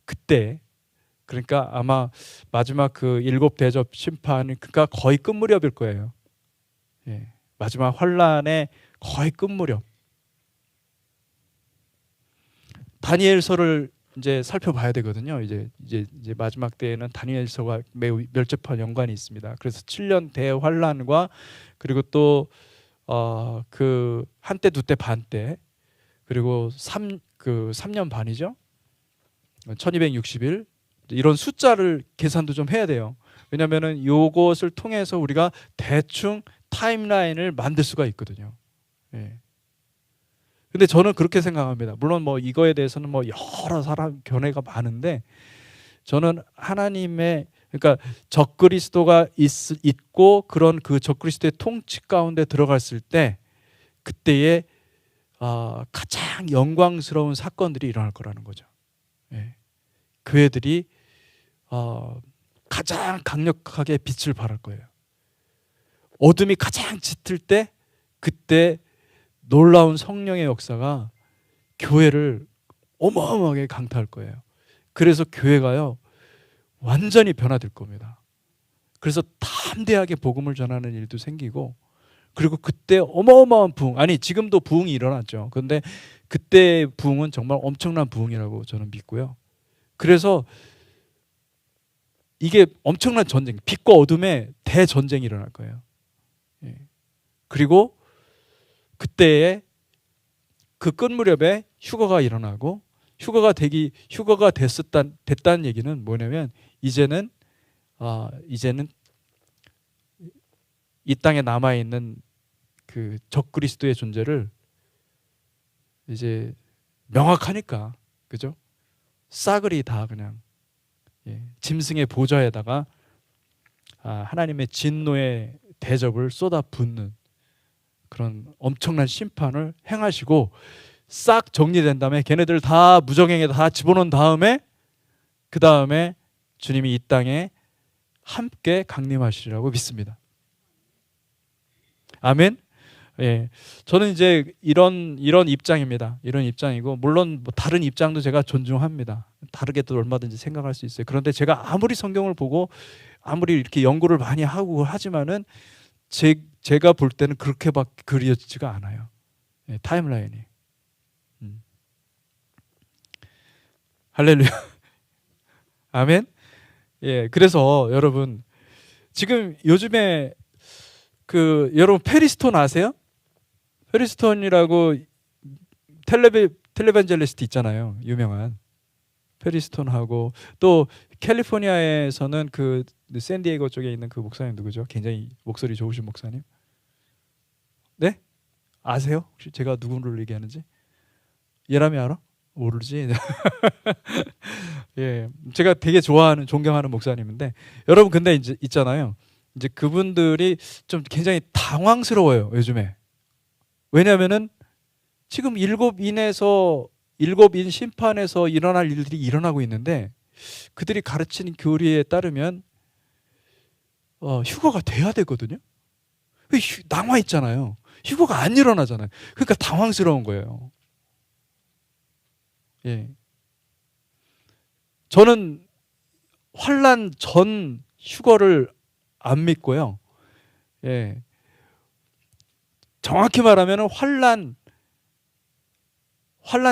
그때, 그러니까 아마 마지막 그 7 대접 심판이 그러니까 거의 끝무렵일 거예요. 마지막 환란의 거의 끝무렵. 다니엘서를 이제 살펴봐야 되거든요. 이제 마지막 때에는 다니엘서가 매우 밀접한 연관이 있습니다. 그래서 7년 대환란과 그리고 또 그 한때 두때 반 때 그리고 3년 반이죠. 1260일 이런 숫자를 계산도 좀 해야 돼요. 왜냐면은 요것을 통해서 우리가 대충 타임라인을 만들 수가 있거든요. 예. 근데 저는 그렇게 생각합니다. 물론 뭐 이거에 대해서는 뭐 여러 사람 견해가 많은데 저는 하나님의 그러니까 적그리스도가 있고 그런 그 적그리스도의 통치 가운데 들어갔을 때 그때에 가장 영광스러운 사건들이 일어날 거라는 거죠. 예. 교회들이 가장 강력하게 빛을 발할 거예요. 어둠이 가장 짙을 때 그때 놀라운 성령의 역사가 교회를 어마어마하게 강타할 거예요. 그래서 교회가요 완전히 변화될 겁니다. 그래서 담대하게 복음을 전하는 일도 생기고 그리고 그때 어마어마한 부흥, 아니 지금도 부흥이 일어났죠. 그런데 그때 부흥은 정말 엄청난 부흥이라고 저는 믿고요. 그래서 이게 엄청난 전쟁, 빛과 어둠의 대전쟁이 일어날 거예요. 예. 그리고 그때에 그 끝 무렵에 휴거가 일어나고 휴거가 됐다는 얘기는 뭐냐면 이제는 이 땅에 남아 있는 그 적그리스도의 존재를 이제 명확하니까 그죠? 싸그리 다 그냥 짐승의 보좌에다가 하나님의 진노의 대접을 쏟아붓는 그런 엄청난 심판을 행하시고 싹 정리된 다음에 걔네들 다 무정행에 다 집어넣은 다음에 그 다음에 주님이 이 땅에 함께 강림하시리라고 믿습니다. 아멘. 예, 저는 이제 이런 입장입니다. 이런 입장이고 물론 뭐 다른 입장도 제가 존중합니다. 다르게도 얼마든지 생각할 수 있어요. 그런데 제가 아무리 성경을 보고 아무리 이렇게 연구를 많이 하고 하지만은 제가 볼 때는 그렇게밖에 그려지지가 않아요. 예, 타임라인이. 할렐루야. 아멘. 예, 그래서 여러분 지금 요즘에 여러분 페리스톤 아세요? 페리스톤이라고 텔레반젤리스트 있잖아요. 유명한 페리스톤하고 또 캘리포니아에서는 그 샌디에이고 쪽에 있는 그 목사님 누구죠? 굉장히 목소리 좋으신 목사님. 네? 아세요? 혹시 제가 누구를 얘기하는지? 예람이 알아? 모르지. 예, 제가 되게 좋아하는 존경하는 목사님인데 여러분 근데 이제 있잖아요. 이제 그분들이 좀 굉장히 당황스러워요 요즘에. 왜냐하면은 지금 일곱인 심판에서 일어날 일들이 일어나고 있는데 그들이 가르치는 교리에 따르면 휴거가 돼야 되거든요. 남아 있잖아요. 휴거가 안 일어나잖아요. 그러니까 당황스러운 거예요. 예. 저는 환난 전 휴거를 안 믿고요. 예. 정확히 말하면 환난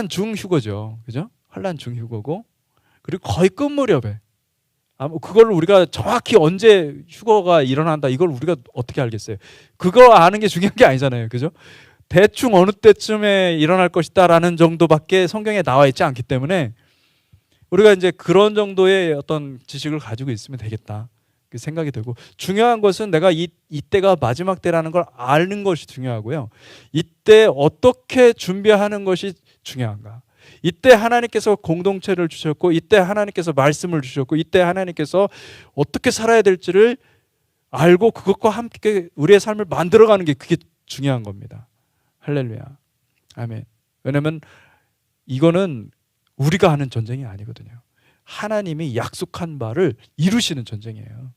중 휴거죠. 그죠? 환난 중 휴거고 그리고 거의 끝 무렵에 그걸 우리가 정확히 언제 휴거가 일어난다 이걸 우리가 어떻게 알겠어요? 그거 아는 게 중요한 게 아니잖아요. 그죠? 대충 어느 때쯤에 일어날 것이다라는 정도밖에 성경에 나와 있지 않기 때문에 우리가 이제 그런 정도의 어떤 지식을 가지고 있으면 되겠다. 그 생각이 들고 중요한 것은 내가 이때가 마지막 때라는 걸 아는 것이 중요하고요. 이때 어떻게 준비하는 것이 중요한가. 이때 하나님께서 공동체를 주셨고 이때 하나님께서 말씀을 주셨고 이때 하나님께서 어떻게 살아야 될지를 알고 그것과 함께 우리의 삶을 만들어가는 게 그게 중요한 겁니다. 할렐루야. 아멘. 왜냐하면 이거는 우리가 하는 전쟁이 아니거든요. 하나님이 약속한 바를 이루시는 전쟁이에요.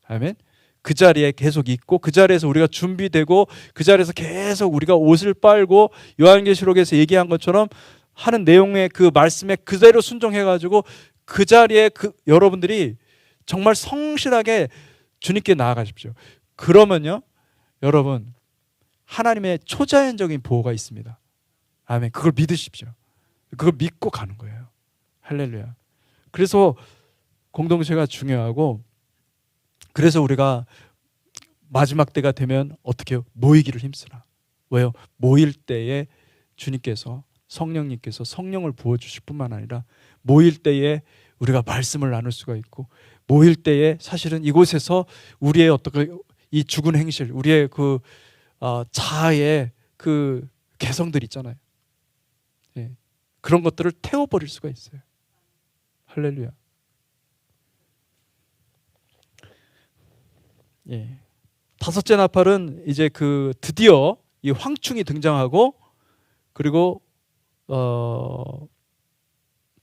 아멘. 그 자리에 계속 있고 그 자리에서 우리가 준비되고 그 자리에서 계속 우리가 옷을 빨고 요한계시록에서 얘기한 것처럼 하는 내용의 그 말씀에 그대로 순종해가지고 그 자리에 여러분들이 정말 성실하게 주님께 나아가십시오. 그러면요 여러분 하나님의 초자연적인 보호가 있습니다. 아멘. 그걸 믿으십시오. 그걸 믿고 가는 거예요. 할렐루야. 그래서 공동체가 중요하고, 그래서 우리가 마지막 때가 되면 어떻게 해요? 모이기를 힘쓰라. 왜요? 모일 때에 주님께서, 성령님께서 성령을 부어주실 뿐만 아니라 모일 때에 우리가 말씀을 나눌 수가 있고, 모일 때에 사실은 이곳에서 우리의 어떻게 이 죽은 행실, 우리의 그 자아의 그 개성들 있잖아요. 예. 그런 것들을 태워버릴 수가 있어요. 할렐루야. 예. 다섯째 나팔은 이제 그 드디어 이 황충이 등장하고, 그리고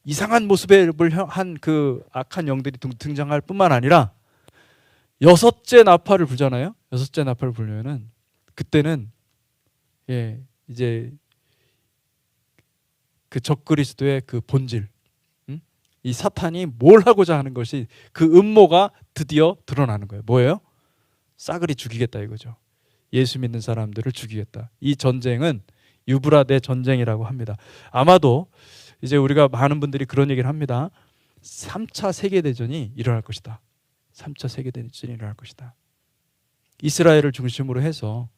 이상한 모습을 한 그 악한 영들이 등장할 뿐만 아니라 여섯째 나팔을 불잖아요. 여섯째 나팔을 불면은 그때는 이제 그 적그리스도의 그 본질, 이 사탄이 뭘 하고자 하는 것이, 그 음모가 드디어 드러나는 거예요. 뭐예요? 싸그리 죽이겠다 이거죠. 예수 믿는 사람들을 죽이겠다. 이 전쟁은 유브라데 전쟁이라고 합니다. 아마도 이제 우리가 많은 분들이 그런 얘기를 합니다. 3차 세계대전이 일어날 것이다. 3차 세계대전이 일어날 것이다. 이스라엘을 중심으로 해서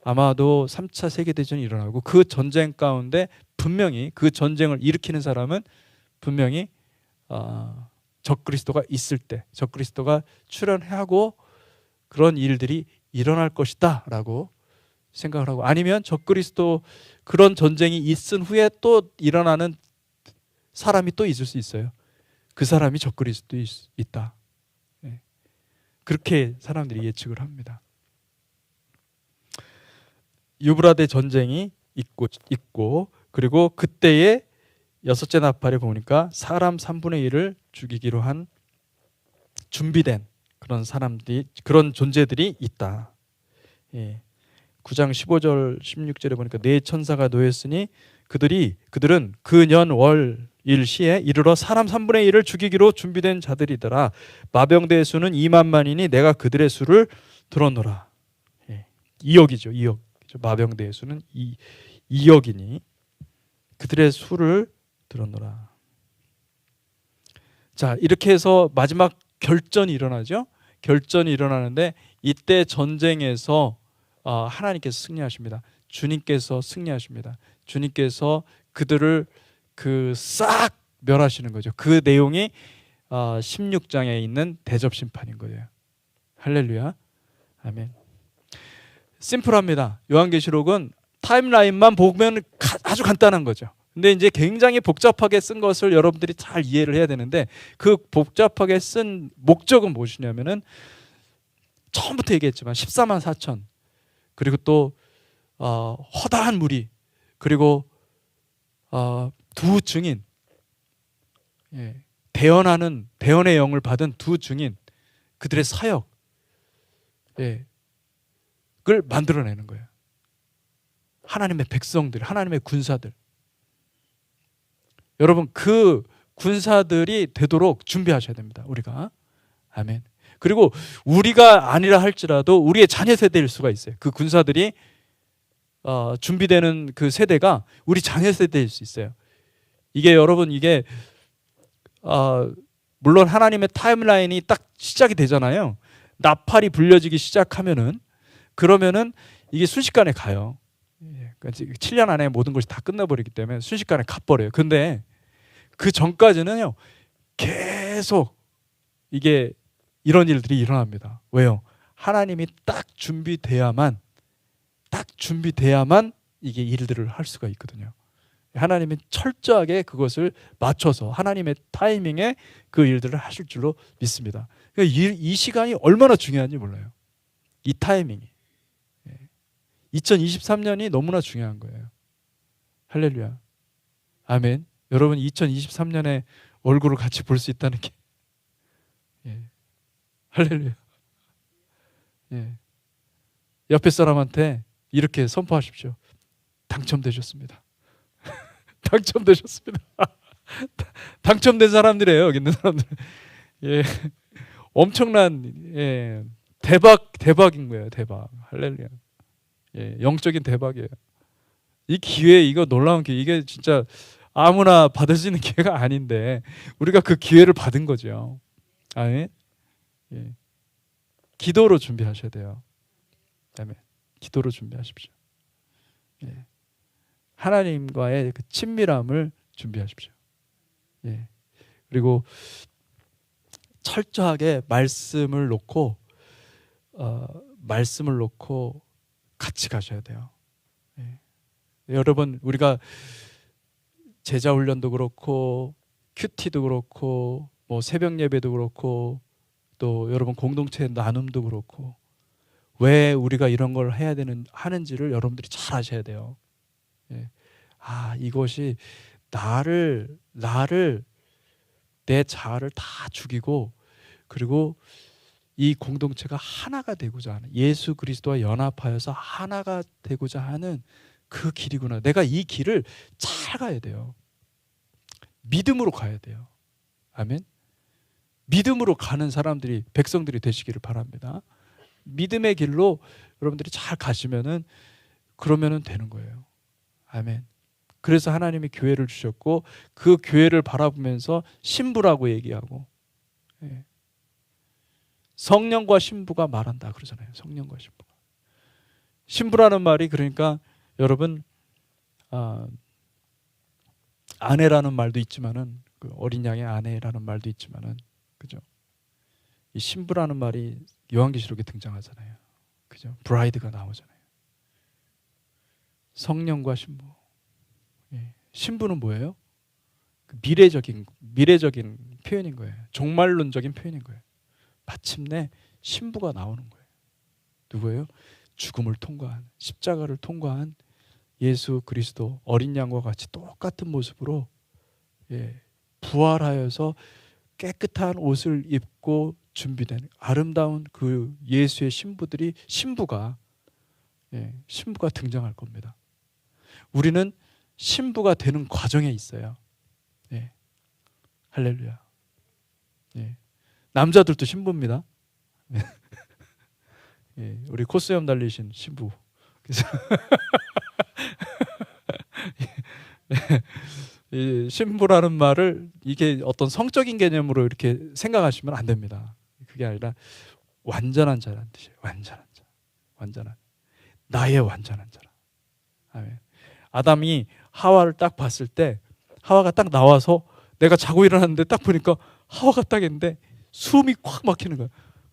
아마도 3차 세계대전이 일어나고, 그 전쟁 가운데 분명히 그 전쟁을 일으키는 사람은 분명히 적그리스도가 있을 때, 적그리스도가 출현하고 그런 일들이 일어날 것이다 라고 생각을 하고, 아니면 적그리스도 그런 전쟁이 있은 후에 또 일어나는 사람이 또 있을 수 있어요. 그 사람이 적그리스도 있다. 그렇게 사람들이 예측을 합니다. 유브라데 전쟁이 있고 그리고 그때의 여섯째 나팔에 보니까 사람 3분의 1을 죽이기로 한 준비된 그런 사람들이, 그런 존재들이 있다. 9장 15절 16절에 보니까 네 천사가 놓였으니 그들은 그 년 월 일시에 이르러 사람 3분의 1을 죽이기로 준비된 자들이더라. 마병대의 수는 2만만이니 내가 그들의 수를 들었노라. 2억이죠. 2억. 마병대의 수는 2억이니 그들의 수를 들었노라. 자, 이렇게 해서 마지막 결전이 일어나죠. 결전이 일어나는데 이때 전쟁에서 하나님께서 승리하십니다. 주님께서 승리하십니다. 주님께서 그들을 싹 멸하시는 거죠. 그 내용이 16장에 있는 대접 심판인 거예요. 할렐루야. 아멘. 심플합니다. 요한계시록은 타임라인만 보면 아주 간단한 거죠. 근데 이제 굉장히 복잡하게 쓴 것을 여러분들이 잘 이해를 해야 되는데, 그 복잡하게 쓴 목적은 무엇이냐면은 처음부터 얘기했지만 14만 4천, 그리고 또 허다한 무리, 그리고 두 증인, 대언의 영을 받은 두 증인, 그들의 사역, 그걸 만들어내는 거예요. 하나님의 백성들, 하나님의 군사들. 여러분, 그 군사들이 되도록 준비하셔야 됩니다. 우리가. 아멘. 그리고 우리가 아니라 할지라도 우리의 자녀 세대일 수가 있어요. 그 군사들이 준비되는 그 세대가 우리 자녀 세대일 수 있어요. 여러분, 물론 하나님의 타임라인이 딱 시작이 되잖아요. 나팔이 불려지기 시작하면은, 그러면은 이게 순식간에 가요. 7년 안에 모든 것이 다 끝나버리기 때문에 순식간에 가버려요. 근데 그 전까지는요, 계속 이런 일들이 일어납니다. 왜요? 하나님이 딱 준비돼야만 이게 일들을 할 수가 있거든요. 하나님이 철저하게 그것을 맞춰서 하나님의 타이밍에 그 일들을 하실 줄로 믿습니다. 그러니까 이 시간이 얼마나 중요한지 몰라요. 이 타이밍이. 2023년이 너무나 중요한 거예요. 할렐루야. 아멘. 여러분, 2023년에 얼굴을 같이 볼 수 있다는 게, 할렐루야. 옆에 사람한테 이렇게 선포하십시오. 당첨되셨습니다. 당첨되셨습니다. 당첨된 사람들이에요. 여기 있는 사람들. 엄청난 대박인 거예요. 대박. 할렐루야. 영적인 대박이에요. 이 기회, 이거 놀라운 기회, 이게 진짜 아무나 받을 수 있는 기회가 아닌데 우리가 그 기회를 받은 거죠. 아멘. 예. 기도로 준비하셔야 돼요. 아멘. 기도로 준비하십시오. 예. 하나님과의 그 친밀함을 준비하십시오. 예. 그리고 철저하게 말씀을 놓고 같이 가셔야 돼요. 예. 여러분, 우리가 제자 훈련도 그렇고 큐티도 그렇고 뭐 새벽 예배도 그렇고 또 여러분 공동체 나눔도 그렇고 왜 우리가 이런 걸 하는지를 여러분들이 잘 아셔야 돼요. 예. 이것이 나를 내 자아를 다 죽이고 그리고 이 공동체가 하나가 되고자 하는, 예수 그리스도와 연합하여서 하나가 되고자 하는 그 길이구나. 내가 이 길을 잘 가야 돼요. 믿음으로 가야 돼요. 아멘. 믿음으로 가는 사람들이, 백성들이 되시기를 바랍니다. 믿음의 길로 여러분들이 잘 가시면은 그러면은 되는 거예요. 아멘. 그래서 하나님이 교회를 주셨고 그 교회를 바라보면서 신부라고 얘기하고, 예. 성령과 신부가 말한다 그러잖아요. 성령과 신부가. 신부라는 말이 그러니까 여러분 아내라는 말도 있지만은 그 어린 양의 아내라는 말도 있지만은 그죠? 이 신부라는 말이 요한계시록에 등장하잖아요. 그죠? 브라이드가 나오잖아요. 성령과 신부. 예. 신부는 뭐예요? 미래적인 표현인 거예요. 종말론적인 표현인 거예요. 마침내 신부가 나오는 거예요. 누구예요? 죽음을 통과한, 십자가를 통과한 예수 그리스도, 어린 양과 같이 똑같은 모습으로, 예, 부활하여서 깨끗한 옷을 입고 준비된 아름다운 그 예수의 신부가 등장할 겁니다. 우리는 신부가 되는 과정에 있어요. 예. 할렐루야. 예. 남자들도 신부입니다. 예. 우리 코스염 달리신 신부. 그래서 이 신부라는 말을 이게 어떤 성적인 개념으로 이렇게 생각하시면 안 됩니다. 그게 아니라 완전한 자라는 뜻이에요. 완전한 자. 나의 완전한 자라. 아멘. 아담이 하와를 딱 봤을 때 하와가 딱 나와서 내가 자고 일어났는데 딱 보니까 하와가 딱 있는데 숨이 콱 막히는 거야.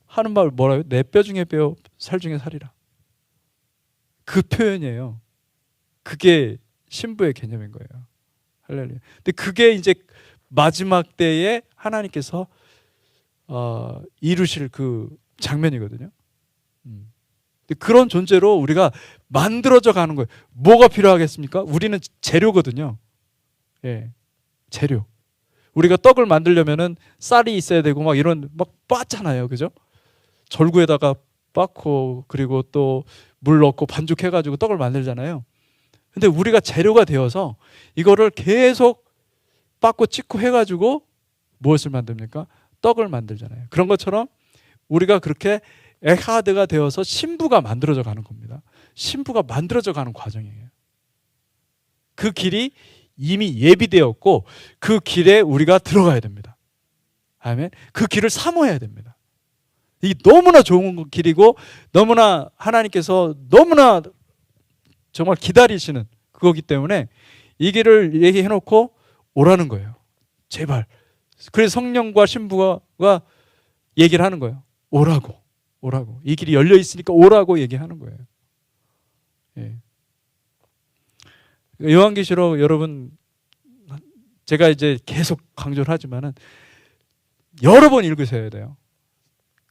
하는 말 뭐라요? 내 뼈 중에 뼈, 살 중에 살이라. 그 표현이에요. 그게 신부의 개념인 거예요. 할렐루야. 근데 그게 이제 마지막 때에 하나님께서 이루실 그 장면이거든요. 근데 그런 존재로 우리가 만들어져 가는 거예요. 뭐가 필요하겠습니까? 우리는 재료거든요. 예, 재료. 우리가 떡을 만들려면은 쌀이 있어야 되고 막 이런 막 빻잖아요, 그죠? 절구에다가 빻고 그리고 또 물 넣고 반죽해가지고 떡을 만들잖아요. 근데 우리가 재료가 되어서 이거를 계속 빻고 찍고 해가지고 무엇을 만듭니까? 떡을 만들잖아요. 그런 것처럼 우리가 그렇게 에하드가 되어서 신부가 만들어져 가는 겁니다. 신부가 만들어져 가는 과정이에요. 그 길이 이미 예비되었고 그 길에 우리가 들어가야 됩니다. 아멘. 그 길을 사모해야 됩니다. 이게 너무나 좋은 길이고 너무나 하나님께서 너무나 정말 기다리시는 그거기 때문에 이 길을 얘기해 놓고 오라는 거예요. 제발. 그래서 성령과 신부가 얘기를 하는 거예요. 오라고. 이 길이 열려 있으니까 오라고 얘기하는 거예요. 예. 요한계시록 여러분 제가 이제 계속 강조를 하지만은 여러 번 읽으셔야 돼요.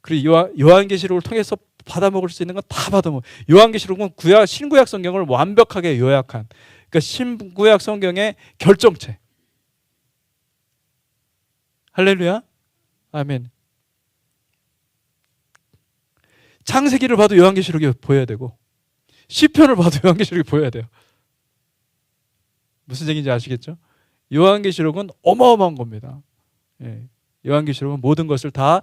그리고 요한계시록을 통해서 받아먹을 수 있는 건 다 받아먹어요. 요한계시록은 신구약 성경을 완벽하게 요약한, 그러니까 신구약 성경의 결정체. 할렐루야. 아멘. 창세기를 봐도 요한계시록이 보여야 되고 시편을 봐도 요한계시록이 보여야 돼요. 무슨 얘기인지 아시겠죠? 요한계시록은 어마어마한 겁니다. 예. 요한계시록은 모든 것을 다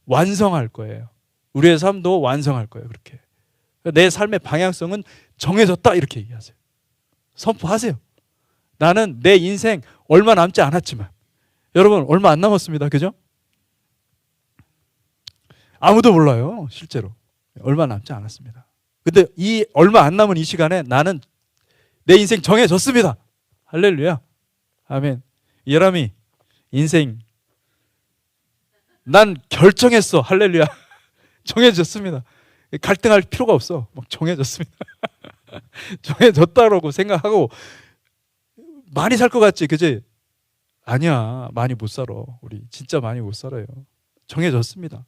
완성할 거예요. 우리의 삶도 완성할 거예요. 그렇게. 내 삶의 방향성은 정해졌다 이렇게 얘기하세요. 선포하세요. 나는 내 인생 얼마 남지 않았지만, 여러분 얼마 안 남았습니다. 그죠? 아무도 몰라요. 실제로 얼마 남지 않았습니다. 근데 이 얼마 안 남은 이 시간에 나는 내 인생 정해졌습니다. 할렐루야. 아멘. 예람이 인생 난 결정했어. 할렐루야. 정해졌습니다. 갈등할 필요가 없어. 막 정해졌습니다. 정해졌다라고 생각하고 많이 살 것 같지, 그지? 아니야, 많이 못 살아. 우리 진짜 많이 못 살아요. 정해졌습니다.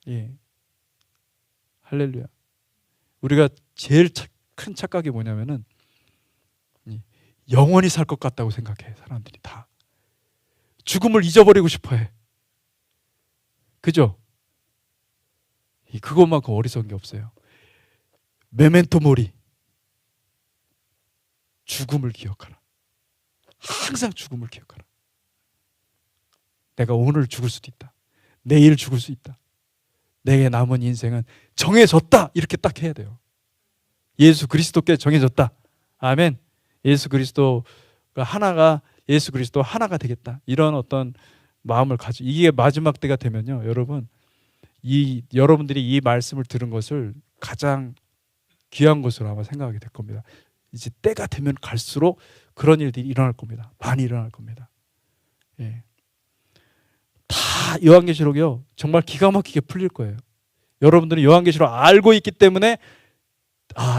예, 할렐루야. 우리가 제일 큰 착각이 뭐냐면은 영원히 살 것 같다고 생각해. 사람들이 다 죽음을 잊어버리고 싶어해. 그죠? 그것만큼 어리석은 게 없어요. 메멘토 모리. 죽음을 기억하라. 항상 죽음을 기억하라. 내가 오늘 죽을 수도 있다. 내일 죽을 수 있다. 내게 남은 인생은 정해졌다. 이렇게 딱 해야 돼요. 예수 그리스도께 정해졌다. 아멘. 예수 그리스도가 하나가, 예수 그리스도 하나가 되겠다. 이런 어떤 마음을 가지고, 이게 마지막 때가 되면요, 여러분, 여러분들이 이 말씀을 들은 것을 가장 귀한 것으로 아마 생각하게 될 겁니다. 이제 때가 되면 갈수록 그런 일들이 일어날 겁니다. 많이 일어날 겁니다. 예. 다 요한계시록이요, 정말 기가 막히게 풀릴 거예요. 여러분들은 요한계시록 알고 있기 때문에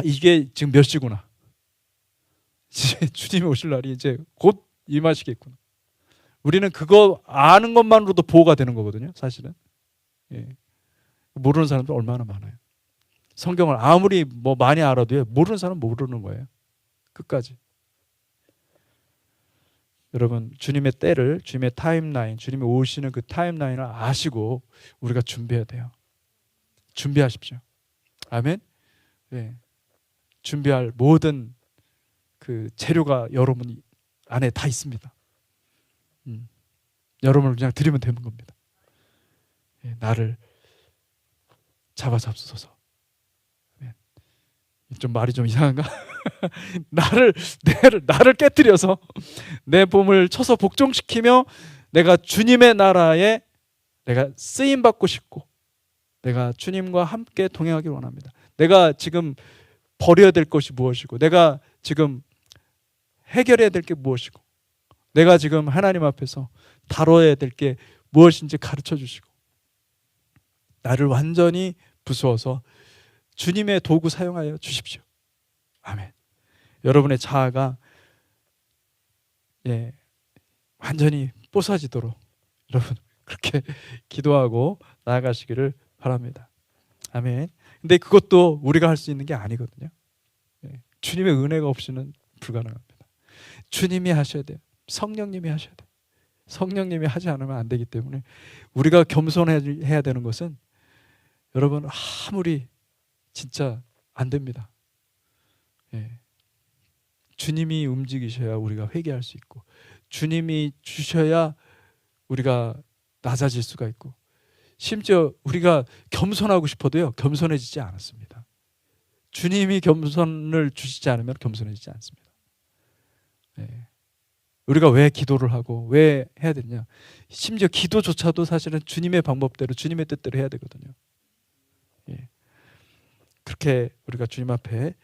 이게 지금 몇 시구나. 이제 주님이 오실 날이 이제 곧 임하시겠구나. 우리는 그거 아는 것만으로도 보호가 되는 거거든요, 사실은. 예. 모르는 사람들 얼마나 많아요. 성경을 아무리 많이 알아도요, 모르는 사람은 모르는 거예요. 끝까지. 여러분, 주님의 때를, 주님의 타임라인, 주님이 오시는 그 타임라인을 아시고 우리가 준비해야 돼요. 준비하십시오. 아멘. 네. 준비할 모든 그 재료가 여러분 안에 다 있습니다. 여러분을 그냥 드리면 되는 겁니다. 네. 나를 잡아잡소서. 네. 좀 말이 좀 이상한가? 나를 깨뜨려서 내 몸을 쳐서 복종시키며 내가 주님의 나라에 내가 쓰임 받고 싶고, 내가 주님과 함께 동행하기를 원합니다. 내가 지금 버려야 될 것이 무엇이고, 내가 지금 해결해야 될 게 무엇이고, 내가 지금 하나님 앞에서 다뤄야 될 게 무엇인지 가르쳐 주시고, 나를 완전히 부수어서 주님의 도구 사용하여 주십시오. 아멘. 여러분의 자아가 완전히 뽀사지도록 여러분 그렇게 기도하고 나아가시기를 바랍니다. 아멘. 근데 그것도 우리가 할 수 있는 게 아니거든요. 주님의 은혜가 없이는 불가능합니다. 주님이 하셔야 돼요. 성령님이 하셔야 돼요. 성령님이 하지 않으면 안 되기 때문에 우리가 겸손해야 되는 것은, 여러분, 아무리 진짜 안 됩니다. 주님이 움직이셔야 우리가 회개할 수 있고, 주님이 주셔야 우리가 낮아질 수가 있고, 심지어 우리가 겸손하고 싶어도요, 겸손해지지 않았습니다. 주님이 겸손을 주시지 않으면 겸손해지지 않습니다. 우리가 왜 기도를 하고 왜 해야 되냐? 심지어 기도조차도 사실은 주님의 방법대로, 주님의 뜻대로 해야 되거든요. 그렇게 우리가 주님 앞에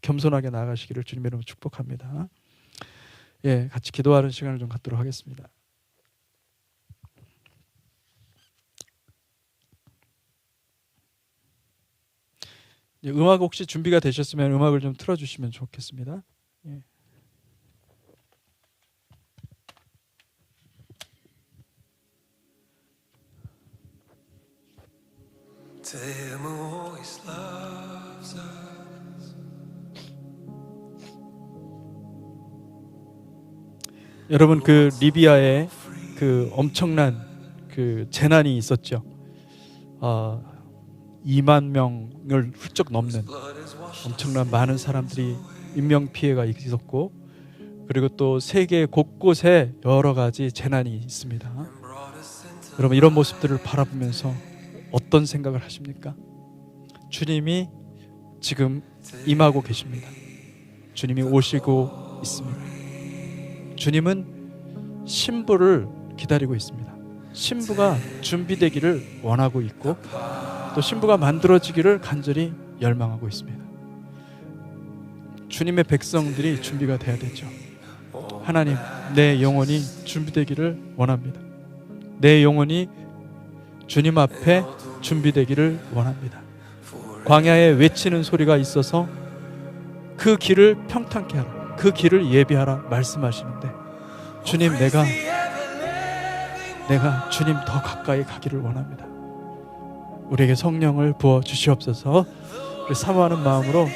겸손하게 나아가시기를 주님의 이름으로 축복합니다. 같이 기도하는 시간을 좀 갖도록 하겠습니다. 음악 혹시 준비가 되셨으면 음악을 좀 틀어주시면 좋겠습니다. To him who always loves us. 여러분, 그 리비아에 그 엄청난 그 재난이 있었죠. 2만 명을 훌쩍 넘는 엄청난 많은 사람들이 인명 피해가 있었고, 그리고 또 세계 곳곳에 여러 가지 재난이 있습니다. 여러분, 이런 모습들을 바라보면서 어떤 생각을 하십니까? 주님이 지금 임하고 계십니다. 주님이 오시고 있습니다. 주님은 신부를 기다리고 있습니다. 신부가 준비되기를 원하고 있고 또 신부가 만들어지기를 간절히 열망하고 있습니다. 주님의 백성들이 준비가 돼야 되죠. 하나님, 내 영혼이 준비되기를 원합니다. 내 영혼이 주님 앞에 준비되기를 원합니다. 광야에 외치는 소리가 있어서 그 길을 평탄케 하라, 그 길을 예비하라 말씀하시는데, 주님, 내가 주님 더 가까이 가기를 원합니다. 우리에게 성령을 부어 주시옵소서. 우리 사모하는 마음으로